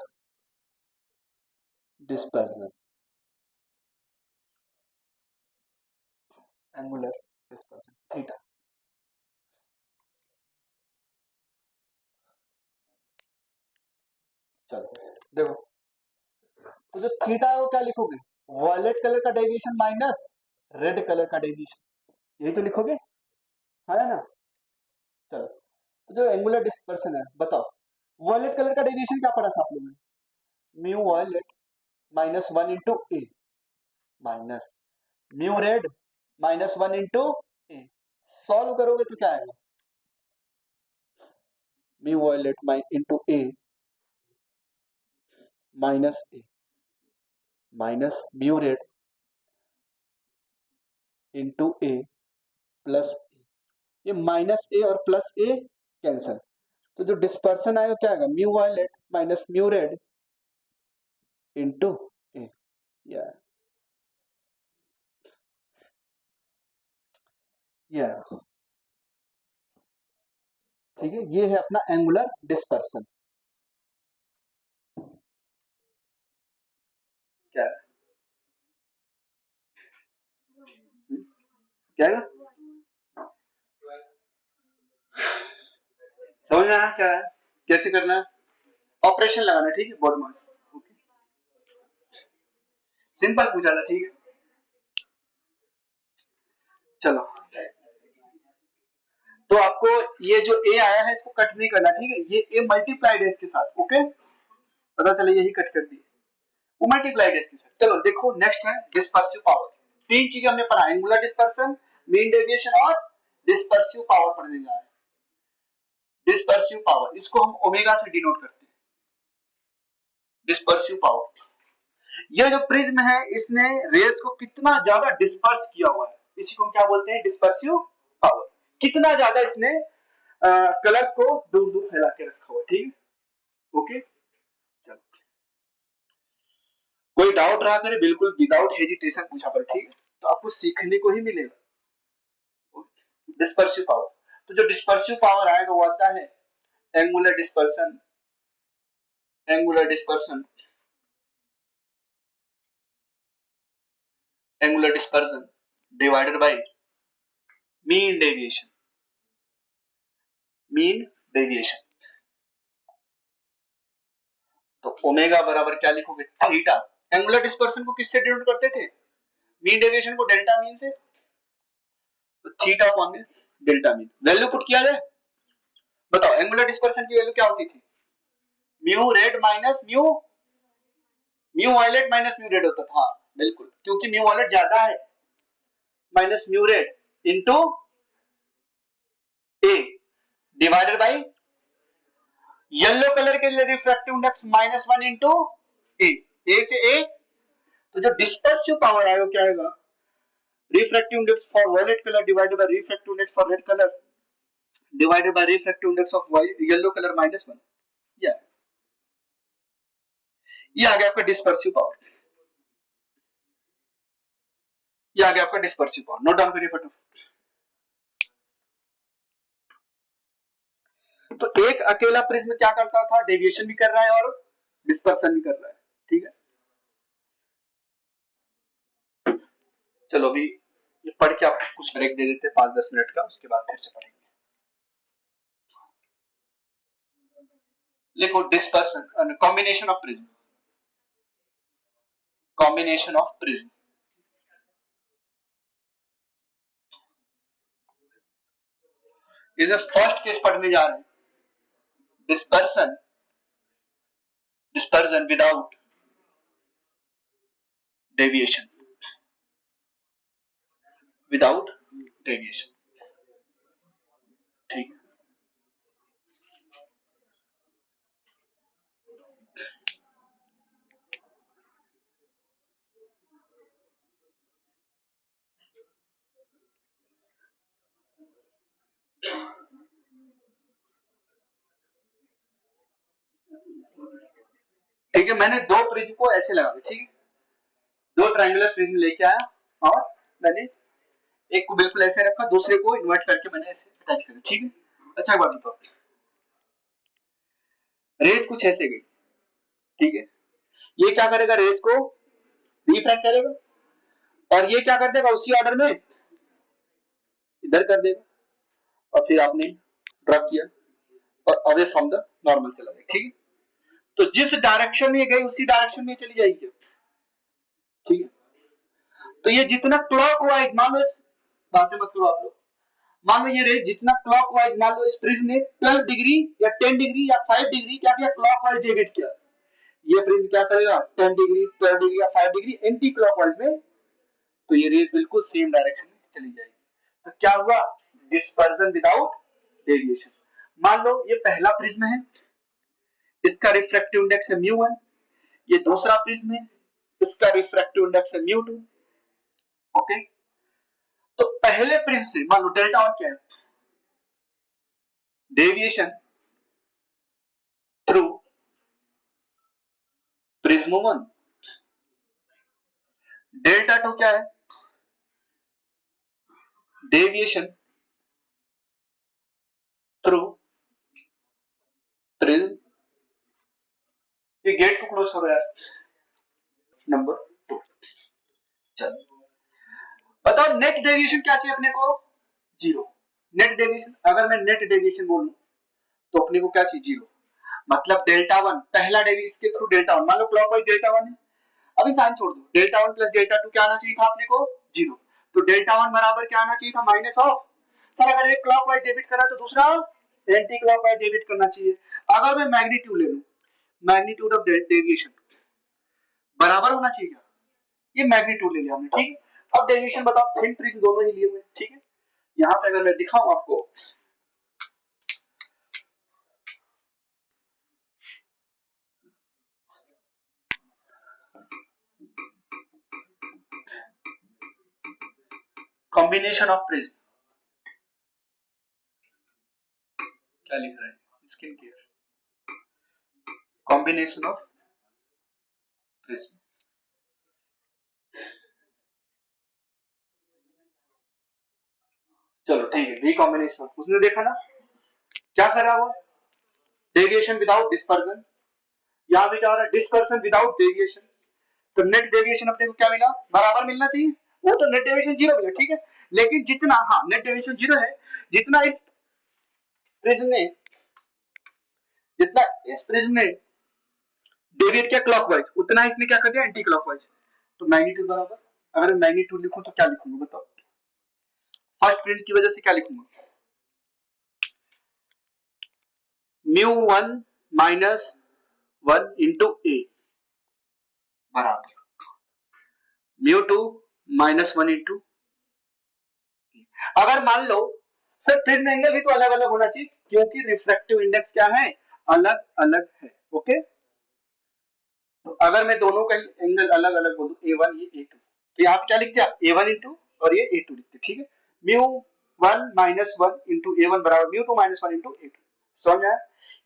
dispersion, angular dispersion theta. चलो देखो, तो जो थीटा है वो क्या लिखोगे? वायलेट कलर का डेविएशन माइनस रेड कलर का डेविएशन, यही तो लिखोगे, है ना? चलो, तो जो एंगुलर डिस्पर्सन है बताओ, वायलेट कलर का डेविएशन क्या पढ़ा था आप लोगों ने? Mu violet minus one into A, minus mu red minus one into A. Solve करोगे तो क्या आएगा? Mu violet into A minus A minus mu red into A plus A. ये माइनस ए और प्लस ए कैंसल, तो जो डिस्पर्सन आएगा क्या आएगा? Mu violet minus mu red into A. या ठीक है, ये है अपना एंगुलर डिस्पर्सन। क्या क्या है? समझ में आया क्या है, कैसे करना है? ऑपरेशन लगाना, ठीक है, बोर्ड मास। सिंपल पूछा था, ठीक है। चलो, तो आपको ये जो ए आया है इसको कट नहीं करना, ठीक है। ये ए मल्टीप्लाइड है इसके साथ, ओके, पता चले यही कट कर दिए, वो मल्टीप्लाइड है इसके साथ। चलो देखो, नेक्स्ट है डिस्पर्सिव पावर। तीन चीजें हमने पढ़ा, एंगुलर डिस्पर्सन, मीन डेविएशन और डिस्पर्सिव पावर पढ़ने जा रहे हैं। डिस्पर्सिव पावर, इसको हम ओमेगा से डिनोट करते हैं, डिस्पर्सिव पावर। यह जो प्रिज्म है इसने रेस को कितना ज्यादा डिस्पर्स किया हुआ है, इसी को हम क्या बोलते हैं? Dispersive power. कितना ज्यादा इसने कलर्स को दूर दूर फैला के रखा हुआ है, ठीक है, ओके। चलो, कोई डाउट रहा करे बिल्कुल विदाउट हेजिटेशन पूछा कर, ठीक है, तो आपको सीखने को ही मिलेगा। डिस्पर्सिव पावर, तो जो डिस्पर्सिव पावर आएगा वो आता है angular dispersion, angular dispersion, angular dispersion divided by mean deviation, mean deviation. तो ओमेगा बराबर क्या लिखोगे? थीटा। एंगुलर डिस्पर्सन को किससे डिनोट करते थे? मीन डेविएशन को डेल्टा मीन से, तो theta upon delta mean. Value put किया जाए, बताओ एंगुलर डिस्पर्सन की वैल्यू क्या होती थी? Mu red minus mu, mu violet minus mu red होता था, हाँ बिल्कुल, क्योंकि म्यू वायलेट ज्यादा है, minus mu red into A divided by yellow colour के लिए refractive index minus one into A से ए। तो जो डिस्पर्सिव पावर आएगा क्या आएगा? Refractive index for violet colour divided by refractive index for red colour divided by refractive index of yellow colour minus one. ये आ गया आपका डिस्पर्सिव पावर, ये आ गया आपका डिस्पर्सिव पावर। नोट डाउन करिए फटाफट। तो एक अकेला प्रिज्म क्या करता था? डेविएशन भी कर रहा है और डिस्पर्सन भी कर रहा है, ठीक है। चलो अभी ये पढ़ के आपको कुछ ब्रेक दे देते हैं 5-10 मिनट का, उसके बाद फिर से पढ़ेंगे। लिखो dispersion, combination of prism, combination of prism. इसे फर्स्ट केस पढ़ने जा रहे हैं, dispersion, dispersion without deviation, without deviation, ठीक है। ठीक है, मैंने दो प्रिज्म को ऐसे लगा दिया, ठीक है, दो ट्रायंगुलर प्रिज्म लेके आया और मैंने एक को बिल्कुल ऐसे रखा, दूसरे को इन्वर्ट करके मैंने ऐसे अटैच कर दिया, ठीक है। अच्छा बात बताओ, रेज कुछ ऐसे गई, ठीक है, ये क्या करेगा, रेज को रिफ्रैक्ट करेगा और ये क्या कर देगा, उसी ऑर्डर में इधर कर देगा, और फिर आपने ड्रॉ किया और अवे फ्रॉम द नॉर्मल चला गया, ठीक है। तो जिस डायरेक्शन में गई उसी डायरेक्शन में चली जाएगी, ठीक है। तो ये जितना क्लॉकवाइज, मान लो, बातें मत करो आप लोग, मान लो ये रेज जितना क्लॉकवाइज, मान लो इस प्रिज्म ने 12 डिग्री या 10 डिग्री या 5 डिग्री क्या किया, क्लॉकवाइज डेविएट किया, ये प्रिज्म क्या करेगा, 10 डिग्री, 12 डिग्री या 5 डिग्री एंटी क्लॉकवाइज में, तो ये रेज बिल्कुल सेम डायरेक्शन में चली जाएगी। तो क्या हुआ, डिस्पर्जन विदाउट डेविएशन। मान लो ये पहला प्रिज्म है, इसका रिफ्रैक्टिव इंडेक्स है μ1, ये दूसरा प्रिज्म है, इसका रिफ्रैक्टिव इंडेक्स है μ2, ओके। तो पहले प्रिज्म से मान लो डेल्टा वन क्या है, deviation through prism one, delta two क्या है, डेविएशन थ्रू प्रिज्म, ये गेट को क्लोज करो यार, नंबर 2। चलो बताओ नेट डेविएशन क्या चाहिए अपने को, 0। नेट डेविएशन, अगर मैं नेट डेविएशन बोलूं तो अपने को क्या चाहिए, 0। मतलब डेल्टा वन, पहला डेविएशन के थ्रू डेल्टा वन, मान लो क्लॉकवाइज डेल्टा वन है, अभी साइन छोड़ दो, delta one plus delta two क्या आना चाहिए था अपने को, 0। तो डेल्टा वन बराबर क्या आना चाहिए था, माइनस ऑफ, सर अगर एक क्लॉकवाइज डेबिट करा तो दूसरा एंटी क्लॉकवाइज डेबिट करना चाहिए। अगर मैं मैग्नीट्यूड ले लूं, मैग्नीट्यूड ऑफ डेविएशन बराबर होना चाहिए, ये मैग्नीट्यूड ले लिया हमने, ठीक है। अब डेविएशन बताओ, थिन प्रिज्म दोनों ही लिए हुए, ठीक है। यहां पे अगर मैं दिखाऊं आपको, कॉम्बिनेशन ऑफ प्रिज्म, क्या लिख रहा है, skin care, combination of prism, चलो ठीक है, रिकॉम्बिनेशन उसने देखा ना क्या कर रहा वो, डेविएशन विदाउट डिस्पर्जन, यहां पे क्या हो रहा है, डिस्पर्जन विदाउट डेविएशन। तो नेट डेविएशन अपने को क्या मिला, बराबर मिलना चाहिए, वो तो नेट डेविएशन 0 मिला, ठीक है। लेकिन जितना, हाँ नेट डेविएशन 0 है, जितना इस प्रिज्म ने, जितना इस प्रिज्म ने डेविएट किया क्लॉकवाइज, उतना इसने क्या कर दिया एंटी क्लॉकवाइज। तो मैग्नीट्यूड बराबर, अगर मैग्नीट्यूड लिखूं तो क्या लिखूंगा बताओ, फर्स्ट प्रिज्म की वजह से क्या लिखूंगा, μ1 माइनस 1 इंटू ए बराबर μ2 माइनस 1 इंटू, अगर मान लो सर प्रिज्म एंगल भी तो अलग अलग होना चाहिए, क्योंकि रिफ्रैक्टिव इंडेक्स क्या है, अलग अलग है, ओके। तो अगर मैं दोनों का एंगल अलग अलग बोलूं, A1 ये A2, तो यहाँ पे क्या लिखते हैं, A1 इंटू और ये A2 लिखते, ठीक है। μ1 माइनस 1 इंटू A1 बराबर μ2 माइनस 1 इंटू A2, समझ आया।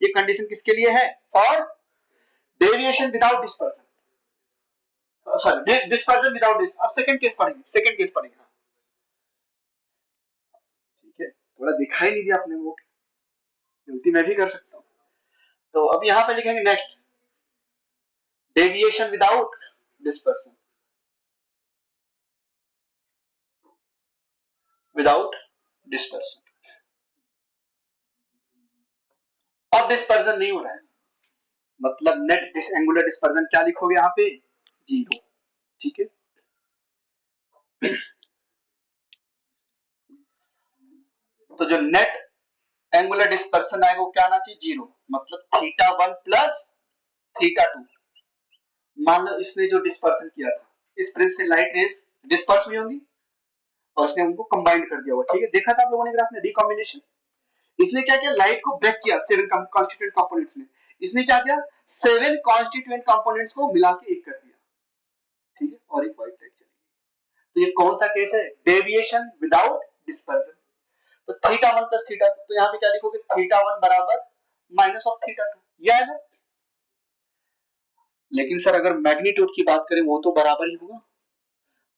ये कंडीशन किसके लिए है, for deviation without dispersion, sorry dispersion without dispersion. अब सेकंड केस पढ़ेंगे, सेकंड केस पढ़ेंगे, ठीक है। थोड़ा दिखाई नहीं दिया अपने को, गलती मैं भी कर सकता हूँ। तो अब यहाँ पे लिखेंगे next, deviation without dispersion, without dispersion. अब डिस्पर्सन नहीं हो रहा है, मतलब नेट एंगुलर डिस्पर्सन क्या लिखोगे यहाँ पे, 0। ठीक है, तो जो नेट एंगुलर डिस्पर्सन आएगा वो क्या आना चाहिए, 0, मतलब θ1 प्लस θ2। मान लो इसने जो डिस्पर्सन किया था, इस प्रिज्म से लाइट रेज डिस्पर्स हुई होंगी और इसने उनको कंबाइन कर दिया हुआ, ठीक है, देखा था आप लोगों ने ग्राफ में रिकॉम्बिनेशन। इसने क्या किया, लाइट को ब्रेक किया 7 कॉन्स्टिट्यूएंट कंपोनेंट्स में। इसने क्या किया, 7 कॉन्स्टिट्यूएंट कंपोनेंट्स को मिला के एक कर दिया, ठीक है, और एक व्हाइट लाइट चली गई। तो ये कौन सा केस है, डेविएशन विदाउट डिस्पर्सन। तो θ1 प्लस θ2, तो यहाँ पे क्या लिखोगे, θ1 बराबर माइनस ऑफ θ2, ये आएगा। लेकिन सर अगर मैग्नीट्यूड की बात करें वो तो बराबर ही होगा,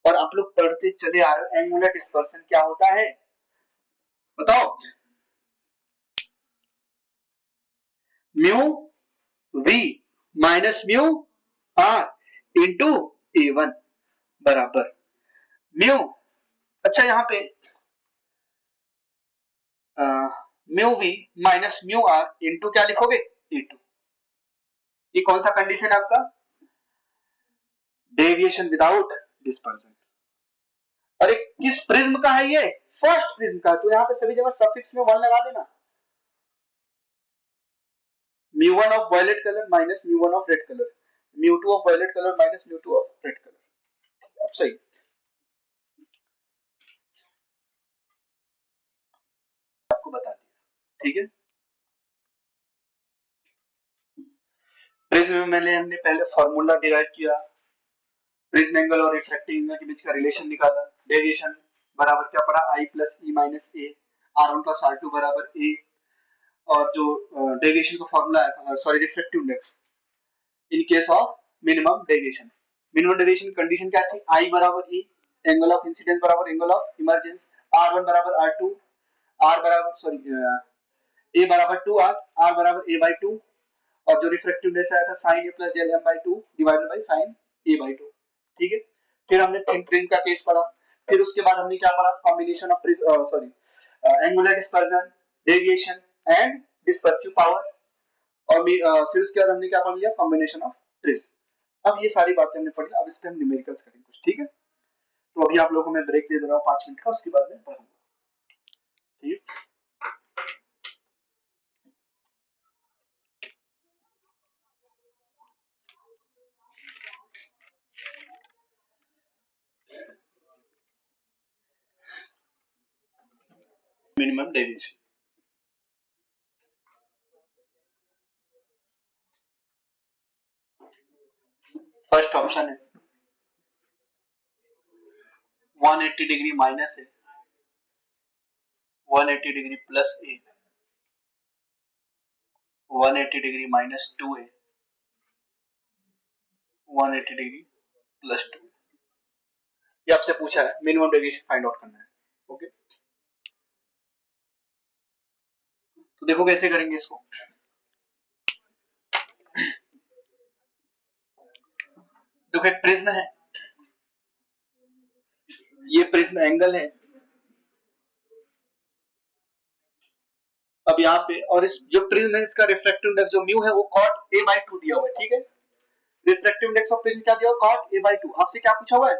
और आप लोग पढ़ते चले आ रहे हो एंगुलर डिस्पर्सन क्या होता है, बताओ। Mu v minus mu r into A1 बराबर म्यू, अच्छा यहाँ पे mu v minus mu r into क्या लिखोगे, A2। ये कौन सा कंडीशन है आपका, डेविएशन विदाउट डिस्पर्सन। अरे किस प्रिज्म का है ये, फर्स्ट प्रिज्म का, तो यहाँ पे सभी जगह सफिक्स में 1 लगा देना। μ1 of violet colour minus μ1 of red colour, μ2 of violet colour minus μ2 of red colour. अब सही, आपको बता दिया, ठीक है। प्रिज्म में मैंने हमने पहले फॉर्मूला डिराइव किया, प्रिज्म एंगल और रिफ्रैक्टिव एंगल के बीच का रिलेशन निकाला, डेविएशन बराबर क्या पड़ा, I plus E minus A, R1 plus R2 बराबर ए, और जो डेविएशन का फॉर्मूला आया था, sorry refractive index in case of minimum deviation. Minimum deviation condition क्या थी, I बराबर E, एंगल ऑफ इंसिडेंस बराबर एंगल ऑफ इमर्जेंस, R1 बराबर R2, R बराबर सॉरी A बराबर 2R, R बराबर A बाई 2, और जो रिफ्रैक्टिव इंडेक्स आया था sine A plus del m by 2 divided by sine A by 2, ठीक है। फिर हमने थिन प्रिज्म का केस पढ़ा, फिर उसके बाद हमने क्या पढ़ा, combination of sorry angular dispersion, deviation and dispersive power, और फिर उसके बाद हमने क्या पढ़ लिया, कॉम्बिनेशन ऑफ प्रिज्म। अब ये सारी बातें हमने पढ़ी, अब इस पे हम न्यूमेरिकल्स करेंगे कुछ, ठीक है। तो अभी आप लोगों को मैं ब्रेक दे दे रहा हूँ 5 मिनट का, उसके बाद में पढ़ूंगा, ठीक है। मिनिमम डेविएशन, फर्स्ट ऑप्शन है 180 डिग्री माइनस है, 180 डिग्री प्लस ए, 180 डिग्री माइनस 2 है, 180 डिग्री प्लस 2। ये आपसे पूछा है, मिनिमम डेविएशन फाइंड आउट करना है, ओके। तो देखो कैसे करेंगे इसको, देखो एक प्रिज्म है, ये प्रिज्म एंगल है, अब यहाँ पे, और इस जो प्रिज्म है इसका रिफ्रैक्टिव इंडेक्स जो म्यू है वो cot a बाई 2 दिया हुआ है, ठीक है। रिफ्रैक्टिव इंडेक्स ऑफ प्रिज्म क्या दिया हुआ, cot a बाई 2। आपसे क्या पूछा हुआ है,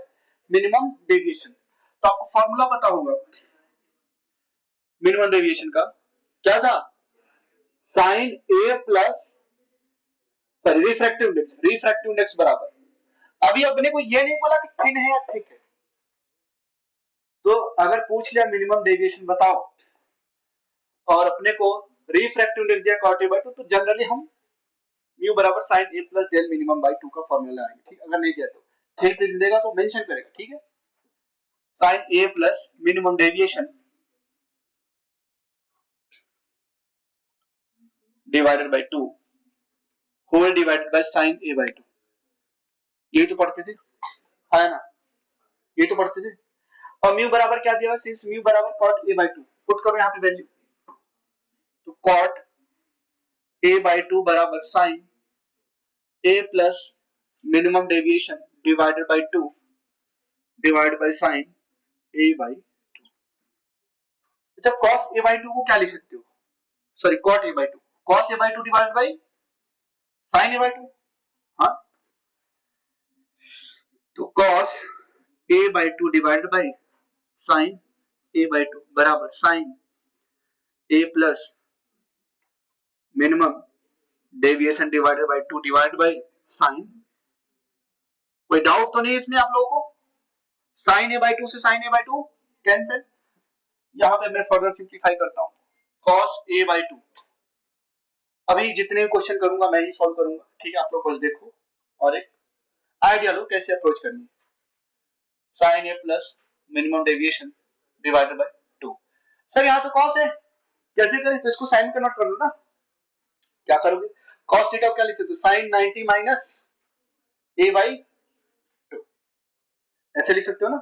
मिनिमम डेविएशन। तो आपको फॉर्मूला पता होगा मिनिमम डेविएशन का, क्या था, साइन ए प्लस सॉरी रिफ्रैक्टिव इंडेक्स बराबर, अभी अपने को ये नहीं बोला कि थिन है या थिक है, तो अगर पूछ लिया मिनिमम डेविएशन बताओ और अपने को रिफ्रैक्टिव इंडेक्स दिया cot a बाई 2, तो जनरली हम म्यू बराबर sine A plus del minimum by 2 का फॉर्मूला लगाएंगे, ठीक। अगर नहीं दिया तो थिन प्रिज्म देगा तो मेंशन करेगा, ठीक है, sine A plus minimum deviation divided by 2 whole divided by sine A by 2। ये तो पढ़ते थे, है ना, ये तो पढ़ते थे। और म्यू बराबर क्या दिया, सिंस म्यू बराबर cot a बाई 2, पुट करो यहाँ पे वैल्यू, तो cot a बाई 2 बराबर sine a plus minimum deviation divided by 2 divided by sine a by 2। अच्छा cos a by 2 को क्या लिख सकते हो, sorry cot a by 2, cos a by 2 divide by sin a by 2, हाँ तो cos a by 2 divide by sin a by 2 बराबर sin a plus minimum deviation divided by 2 divide by sin। कोई doubt तो नहीं इसमें आप लोगों को? sin a by 2 से sin a by 2 कैंसिल, यहां पे मैं फर्दर सिंप्लीफाई करता हूं cos a by 2। अभी जितने भी क्वेश्चन करूंगा मैं ही सॉल्व करूंगा, ठीक है, आप लोग बस देखो और एक आइडिया लो कैसे अप्रोच करनी है। sin a plus minimum deviation divided by 2। Sir यहाँ तो cos है, कैसे करें? तो इसको sin कन्वर्ट कर लो ना। क्या करोगे? cos थीटा क्या लिख सकते हो? sin 90 माइनस a बाई 2, ऐसे लिख सकते हो ना,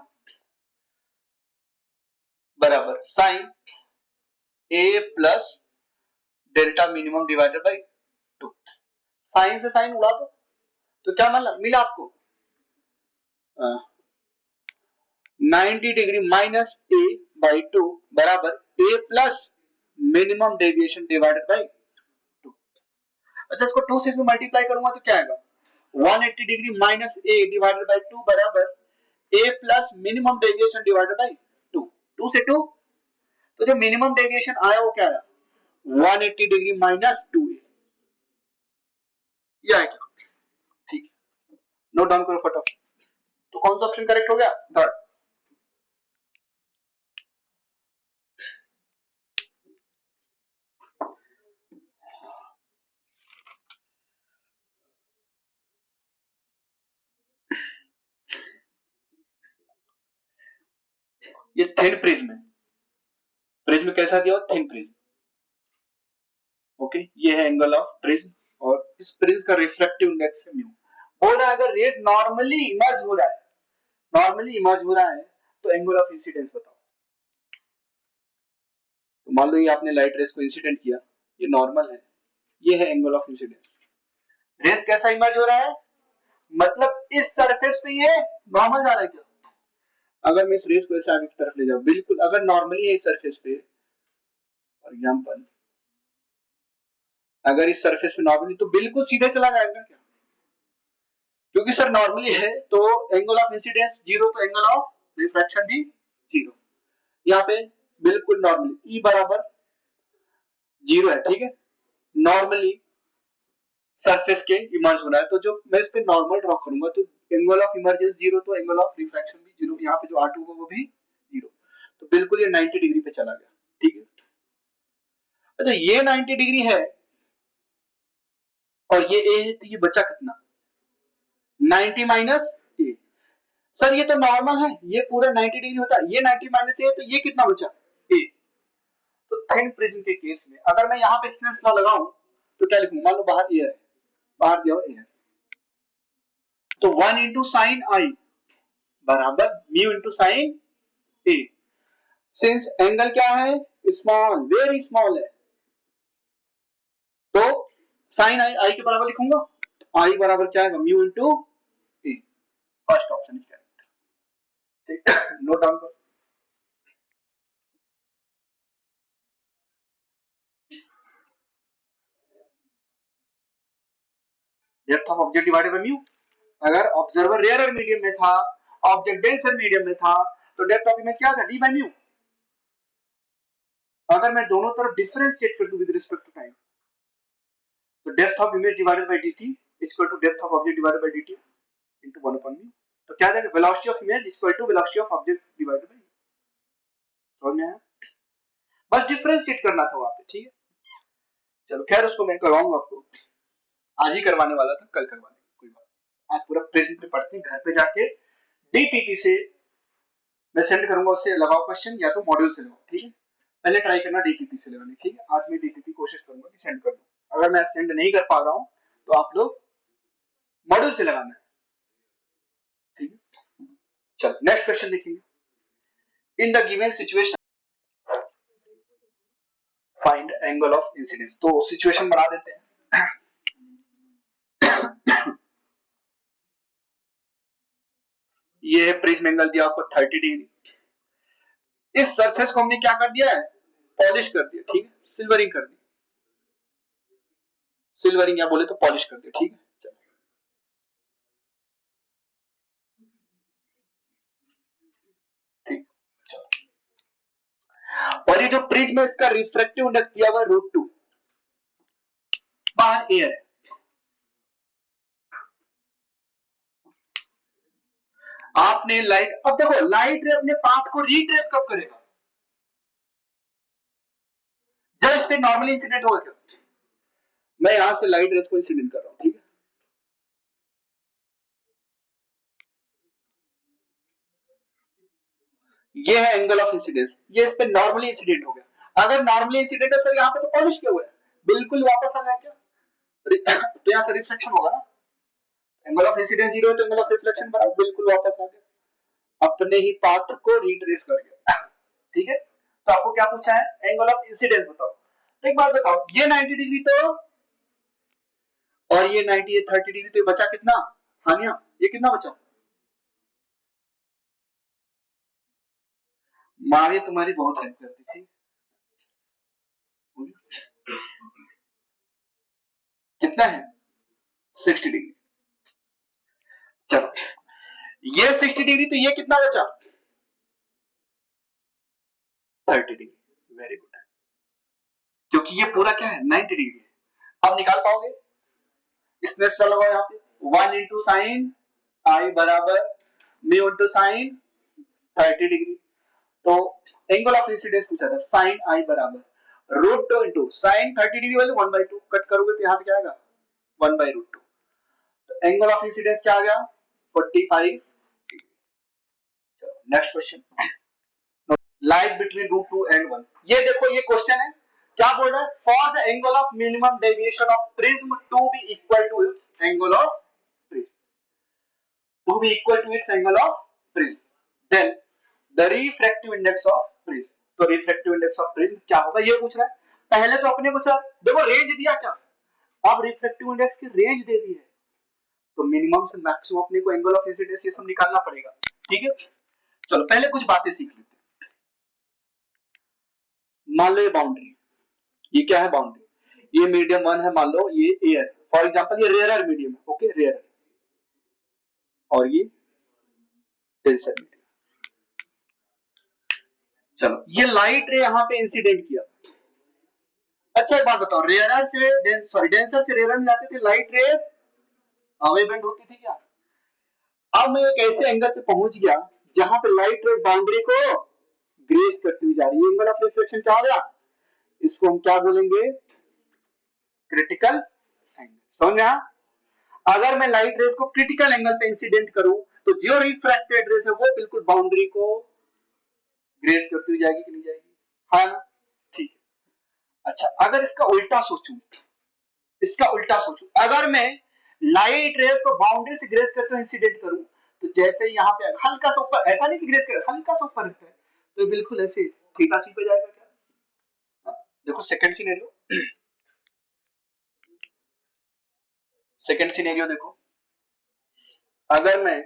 बराबर sin a plus delta minimum divided by 2। Sine से साइन उड़ा दो तो क्या मिला आपको? 90 डिग्री माइनस a बाई 2 बराबर a plus minimum deviation divided by 2। अच्छा इसको 2 से इसमें मल्टीप्लाई करूंगा तो क्या आएगा? 180 degree minus a divided by 2 बराबर a plus minimum deviation divided by 2। 2 से 2 तो जो मिनिमम डेविएशन आया वो क्या आया? 180 डिग्री माइनस 2a, ये आया क्या? ठीक, नोट डाउन करो फटाफट। तो कौन सा ऑप्शन करेक्ट हो गया? थर्ड। ये थिन प्रिज्म है, प्रिज्म कैसा दिया? Thin prism. ओके, ये है एंगल ऑफ प्रिज्म और इस प्रिज्म का रिफ्रैक्टिव इंडेक्स है म्यू। बोल रहा है अगर रेज नॉर्मली इमर्ज हो रहा है, नॉर्मली इमर्ज हो रहा है तो एंगल ऑफ इंसिडेंस बताओ। तो मान लो ये आपने लाइट रेज को इंसिडेंट किया, ये नॉर्मल है, ये है एंगल ऑफ इंसिडेंस। रेज कैसा इमर्ज हो रहा है? मतलब इस सरफेस पे ये नॉर्मल जा रहा है क्या? अगर मैं इस रेज को ऐसे आगे की तरफ ले जाऊं, बिल्कुल अगर नॉर्मली है इस सरफेस पे, फॉर एग्जांपल अगर इस सरफेस पे नॉर्मली तो बिल्कुल सीधे चला जाएगा क्या? क्योंकि सर नॉर्मली है तो एंगल ऑफ इंसिडेंस जीरो, तो एंगल ऑफ रिफ्रैक्शन भी जीरो। यहाँ पे बिल्कुल नॉर्मली E बराबर जीरो है, ठीक है, नॉर्मली सरफेस के इमर्ज हो रहा है, तो जो मैं इस पे नॉर्मल ड्रॉ करूंगा तो एंगल ऑफ इमर्जेंस जीरो, तो एंगल ऑफ रिफ्रैक्शन भी जीरो, यहाँ पे जो R2 होगा वो भी जीरो, तो बिल्कुल ये 90 डिग्री पे चला गया, ठीक है। अच्छा ये 90 डिग्री है और ये A है, तो ये बचा कितना? 90 माइनस A। सर ये तो नॉर्मल है, ये पूरा 90 डिग्री होता है, ये 90 माइनस A, तो ये कितना बचा? A। तो थिन प्रिज्म के केस में अगर मैं यहाँ पे स्नेल्स लॉ लगाऊं तो क्या लिखूं? मान लो बाहर एयर है, बाहर दिया एयर, तो 1 इंटू साइन आई बराबर म्यू इंटू साइन ए। सिंस एंगल क्या है? स्मॉल, वेरी स्मॉल है, तो साइन आई आई के बराबर लिखूंगा, आई बराबर क्या है? Mu into A. First option is correct, ठीक, नोट डाउन करो। Depth of object divided bye mu. अगर ऑब्जर्वर रेयर मीडियम में था, ऑब्जेक्ट डेंसर मीडियम में था, तो डेप्थ ऑफ इमेज क्या था? D by mu. अगर मैं दोनों तरफ डिफरेंशिएट कर दूं विद रिस्पेक्ट टू टाइम, तो depth of image divided by dt equal to depth of object divided by dt into 1 upon mu. तो क्या जाएगा? Velocity of image equal to velocity of object divided by, समझ में आया? बस differentiate करना था वहां पे, ठीक है। चलो खैर उसको मैं करवाऊंगा आपको, आज ही करवाने वाला था, कल करवा लेंगे, कोई बात नहीं। आज पूरा प्रेजेंट पे पढ़ते हैं, घर पे जाके डीपीपी से मैं सेंड करूंगा, उससे लगाओ क्वेश्चन या तो मॉड्यूल से लगाओ, ठीक है। पहले ट्राई करना डीपीपी से लगाने, ठीक है। आज मैं डीपीपी कोशिश करूंगा कि सेंड कर दूं, अगर मैं सेंड नहीं कर पा रहा हूं तो आप लोग मॉड्यूल से लगाना है, ठीक है। चलो नेक्स्ट क्वेश्चन देखेंगे। In the given situation find angle of incidence. तो सिचुएशन बना देते हैं। ये प्रिज्म एंगल दिया आपको 30 डिग्री। इस सरफेस को हमने क्या कर दिया है? पॉलिश कर दिया, ठीक है, सिल्वरिंग कर दी, सिल्वरिंग या बोले तो पॉलिश कर दिया, ठीक है। चलो ठीक, और ये जो प्रिज्म है इसका रिफ्रैक्टिव इंडेक्स दिया हुआ है √2, बाहर एयर है। आपने लाइट, अब देखो लाइट रे अपने पाथ को रिट्रेस कब करेगा, जब इस पे नॉर्मली इंसिडेंट होगा। क्या मैं यहां से लाइट रेस को इंसिडेंट कर रहा हूं, ठीक है, ये है एंगल ऑफ इंसिडेंस, ये इस पे नॉर्मली इंसिडेंट हो गया। अगर नॉर्मली इंसिडेंट है सर यहाँ पे तो पॉलिश किया हुआ है, बिल्कुल वापस आ गया क्या, तो यहाँ से रिफ्लेक्शन होगा ना, एंगल ऑफ इंसिडेंस 0 है तो एंगल ऑफ रिफ्लेक्शन बराबर बिल्कुल वापस आ गया, अपने ही पाथ को रिट्रेस कर गया। ठीक है, तो आपको क्या पूछा है, एंगल ऑफ इंसिडेंस बताओ। तो एक बात बताओ, ये 90 डिग्री तो और ये 90, ये 30 डिग्री, तो ये बचा कितना, हानिया, ये कितना बचा, माँ भी तुम्हारी बहुत हेल्प करती थी, कितना है 60 डिग्री। चलो ये 60 डिग्री, तो ये कितना बचा 30 डिग्री, वेरी गुड, क्योंकि ये पूरा क्या है 90 डिग्री है। अब निकाल पाओगे, इसमें एक्स्ट्रा लगाओ यहाँ पे 1 इंटू साइन आई बराबर म्यू इंटू साइन 30 डिग्री, तो एंगल ऑफ इंसिडेंस पूछा था, साइन आई बराबर √2 इंटू साइन 30 डिग्री वाले 1/2, कट करोगे तो यहाँ पे क्या आएगा 1/√2, तो एंगल ऑफ इंसिडेंस क्या आ गया 45। चलो next question, light between √2 and 1, ये देखो ये क्वेश्चन है, क्या बोल रहा है, for the angle of minimum deviation of prism to be equal to its angle of prism, to be equal to its angle of prism, then the refractive index of prism, तो refractive index of prism क्या होगा ये पूछ रहा है। पहले तो अपने को सर देखो रेंज दिया क्या, अब रिफ्रैक्टिव इंडेक्स की रेंज दे दी है, तो मिनिमम से मैक्सिमम अपने को एंगल ऑफ इंसिडेंस ये सब निकालना पड़ेगा, ठीक है। चलो पहले कुछ बातें सीख लेते हैं, मान लो ये बाउंड्री, ये क्या है बाउंड्री, ये मीडियम 1 है, मान लो ये एयर, फॉर एग्जांपल ये रेयर मीडियम है, ओके रेयर, और ये डेंसर मीडियम। चलो ये लाइट रे यहाँ पे इंसिडेंट किया, अच्छा एक बात बताओ, रेयर से सॉरी डेंसर से रेयर में जाते थे लाइट रेस, हमें बेंड होती थी क्या, अब मैं एक ऐसे एंगल पे पहुंच गया जहां पे लाइट रेस बाउंड्री को ग्रेस करती हुई जा रही है, एंगल ऑफ रिफ्लेक्शन क्या हो गया, इसको हम क्या बोलेंगे क्रिटिकल एंगल, समझ में आया। अगर मैं लाइट रेस को क्रिटिकल एंगल पे इंसिडेंट करूं तो जो रिफ्रैक्टेड रेस है वो बिल्कुल बाउंड्री को ग्रेस करती हुई जाएगी कि नहीं जाएगी, हाँ ना, ठीक है। अच्छा अगर इसका उल्टा सोचूं, इसका उल्टा सोचूं, अगर मैं लाइट रेस को बाउंड्री से ग्रेस करते हुए इंसिडेंट करूं, तो जैसे यहाँ पे हल्का सा ऊपर, ऐसा नहीं कि ग्रेस कर, हल्का सा ऊपर रहता है, तो बिल्कुल ऐसे थीटा सी पे जाएगा क्या, देखो सेकंड सिनेरियो, सेकंड सिनेरियो देखो, अगर मैं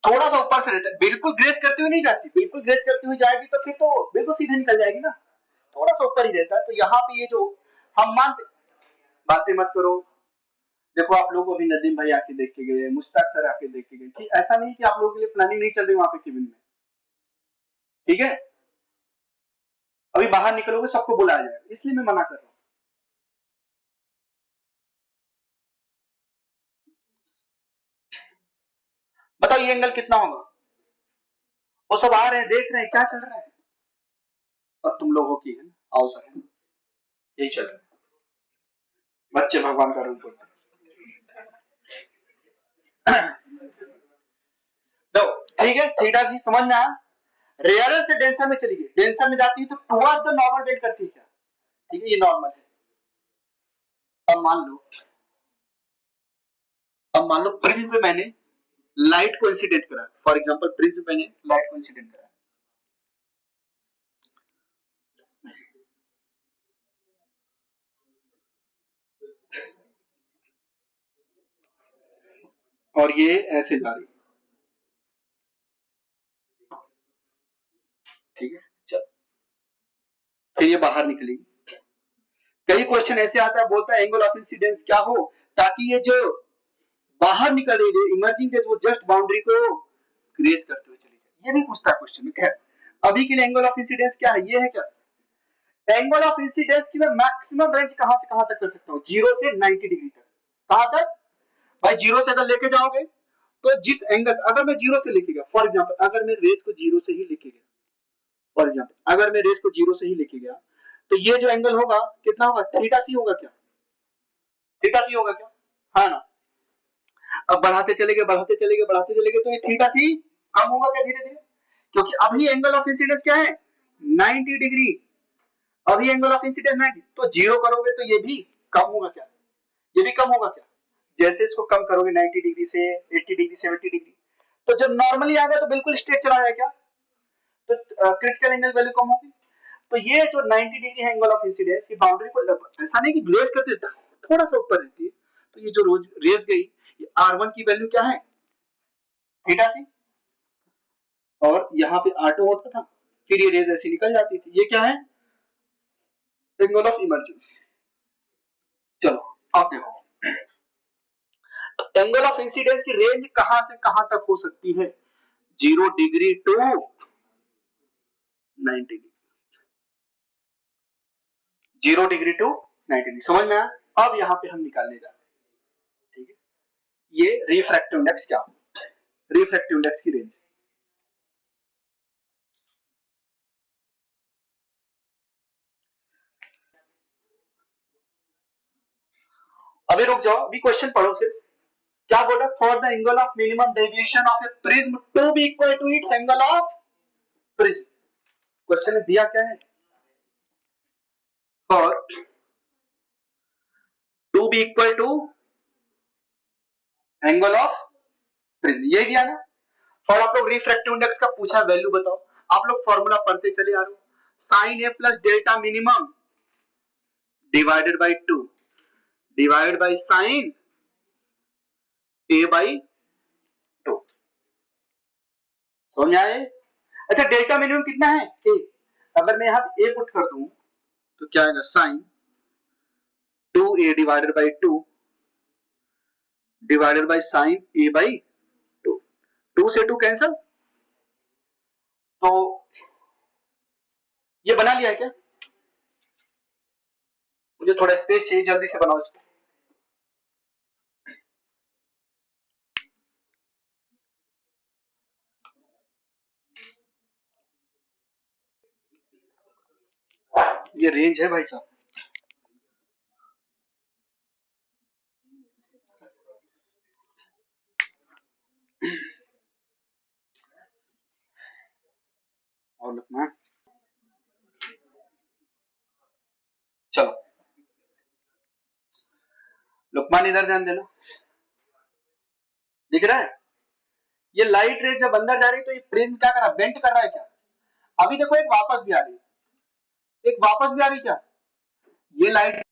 थोड़ा सा ऊपर से रहता है, बिल्कुल ग्रेस करते हुए नहीं जाती, बिल्कुल ग्रेस करते हुए जाएगी तो फिर तो बिल्कुल सीधे निकल जाएगी ना, थोड़ा सा ऊपर ही रहता है, तो यहाँ पे ये जो हम मानते, बातें मत करो, देखो आप लोग अभी नदीम भाई आके देख के गए, मुश्ताक सर आके देख के गए, ठीक, ऐसा नहीं कि आप लोगों के लिए प्लानिंग नहीं चल रही वहां पे केबिन में, ठीक है, अभी बाहर निकलोगे सबको बुलाया जाएगा, इसलिए मैं मना कर रहा हूँ। बताओ ये एंगल कितना होगा, वो सब आ रहे हैं देख रहे हैं क्या चल रहा है, और तुम लोगों की है आओ सर, यही चल रहा है, बच्चे भगवान का रूप होते हैं। तो ठीक है, थीटा सी समझ में आया, रेयर से डेंसर में चली गई, डेंसर में जाती है तो टुवर्ड्स द नॉर्मल बेंड करती है क्या, ठीक है ये नॉर्मल है। अब मान लो, अब मान लो प्रिज्म पे मैंने लाइट को इंसिडेंट करा, फॉर एग्जांपल प्रिज्म पे मैंने लाइट को इंसिडेंट करा, और ये ऐसे जा रही, ठीक है, चलो फिर ये बाहर निकलेगी। कई क्वेश्चन ऐसे आता है, बोलता है एंगल ऑफ इंसिडेंस क्या हो, ताकि ये जो बाहर निकल रही है इमर्जिंग वो जस्ट बाउंड्री को ग्रेस करते हुए चली जाए, ये भी पूछता है क्वेश्चन में। खैर अभी के लिए एंगल ऑफ इंसिडेंस क्या है, ये है क्या, एंगल ऑफ इंसिडेंस की मैं मैक्सिमम रेंज कहां से कहां तक कर सकता हूं, 0 से 90 डिग्री तक। कहां तक भाई, 0 से अगर लेके जाओगे तो जिस एंगल, अगर मैं 0 से लेके गया, फॉर एग्जांपल अगर मैं रेस को 0 से ही लेके गया, फॉर एग्जांपल अगर मैं रेस को 0 से ही लेके गया, तो ये जो एंगल होगा कितना होगा, थीटा सी होगा क्या, थीटा सी होगा क्या, हाँ ना। अब बढ़ाते चले गए बढ़ाते चले गए बढ़ाते चले गए, तो ये थीटा सी कम होगा क्या धीरे धीरे, क्योंकि अभी एंगल ऑफ इंसिडेंस क्या है 90 डिग्री, अभी एंगल ऑफ इंसिडेंस 90, तो 0 करोगे तो ये भी कम होगा क्या, ये भी कम होगा क्या, जैसे इसको कम करोगे 90 डिग्री से 80 डिग्री 70 डिग्री, तो जब नॉर्मली आ गया तो बिल्कुल स्ट्रेट चला जाएगा क्या, तो क्रिटिकल एंगल वैल्यू कम होगी। तो ये जो 90 डिग्री है एंगल ऑफ इंसिडेंस की बाउंड्री को, ऐसा नहीं कि ग्लेज करते थोड़ा सा ऊपर रहती है, तो ये जो रोज रेस गई, ये R1 की वैल्यू क्या है थीटा सी, और यहाँ पे R2 होता था, फिर ये रेज ऐसी निकल जाती थी, ये क्या है एंगल ऑफ इमरजेंसी। चलो अब देखो, एंगल ऑफ इंसिडेंस की रेंज कहां से कहां तक हो सकती है, 0 degree to 90 degree, 0 degree to 90 degree, समझ में आया। अब यहां पे हम निकालने जा रहे हैं, ठीक है, ये रिफ्रैक्टिव इंडेक्स क्या, रिफ्रैक्टिव इंडेक्स की रेंज, अभी रुक जाओ, अभी क्वेश्चन पढ़ो सिर्फ, क्या बोला, for the angle of minimum deviation of a prism to be equal to its angle of prism, question में दिया क्या है, for to be equal to angle of prism, ये दिया ना, और आप लोग रिफ्रैक्टिव इंडेक्स का पूछा वैल्यू बताओ, आप लोग फॉर्मूला पढ़ते चले आ रहे हो, sine A plus delta minimum divided by 2 divide by sine A by 2, समझ आए। अच्छा डेल्टा मिनिमम कितना है ए, अगर मैं यहां ए पुट कर दूं तो क्या आएगा sine 2a divided by 2 divided by sine A by 2, 2 से 2 कैंसल, तो ये बना लिया है क्या, मुझे थोड़ा स्पेस चाहिए, जल्दी से बनाओ इसको, ये रेंज है भाई साहब, और लिखना, चलो लुकमान इधर ध्यान देना, दिख रहा है, ये लाइट रेज जब अंदर जा रही है तो ये प्रिज्म क्या कर रहा है, बेंट कर रहा है क्या, अभी देखो एक वापस भी आ रही है, एक वापस भी आ रही क्या, ये लाइट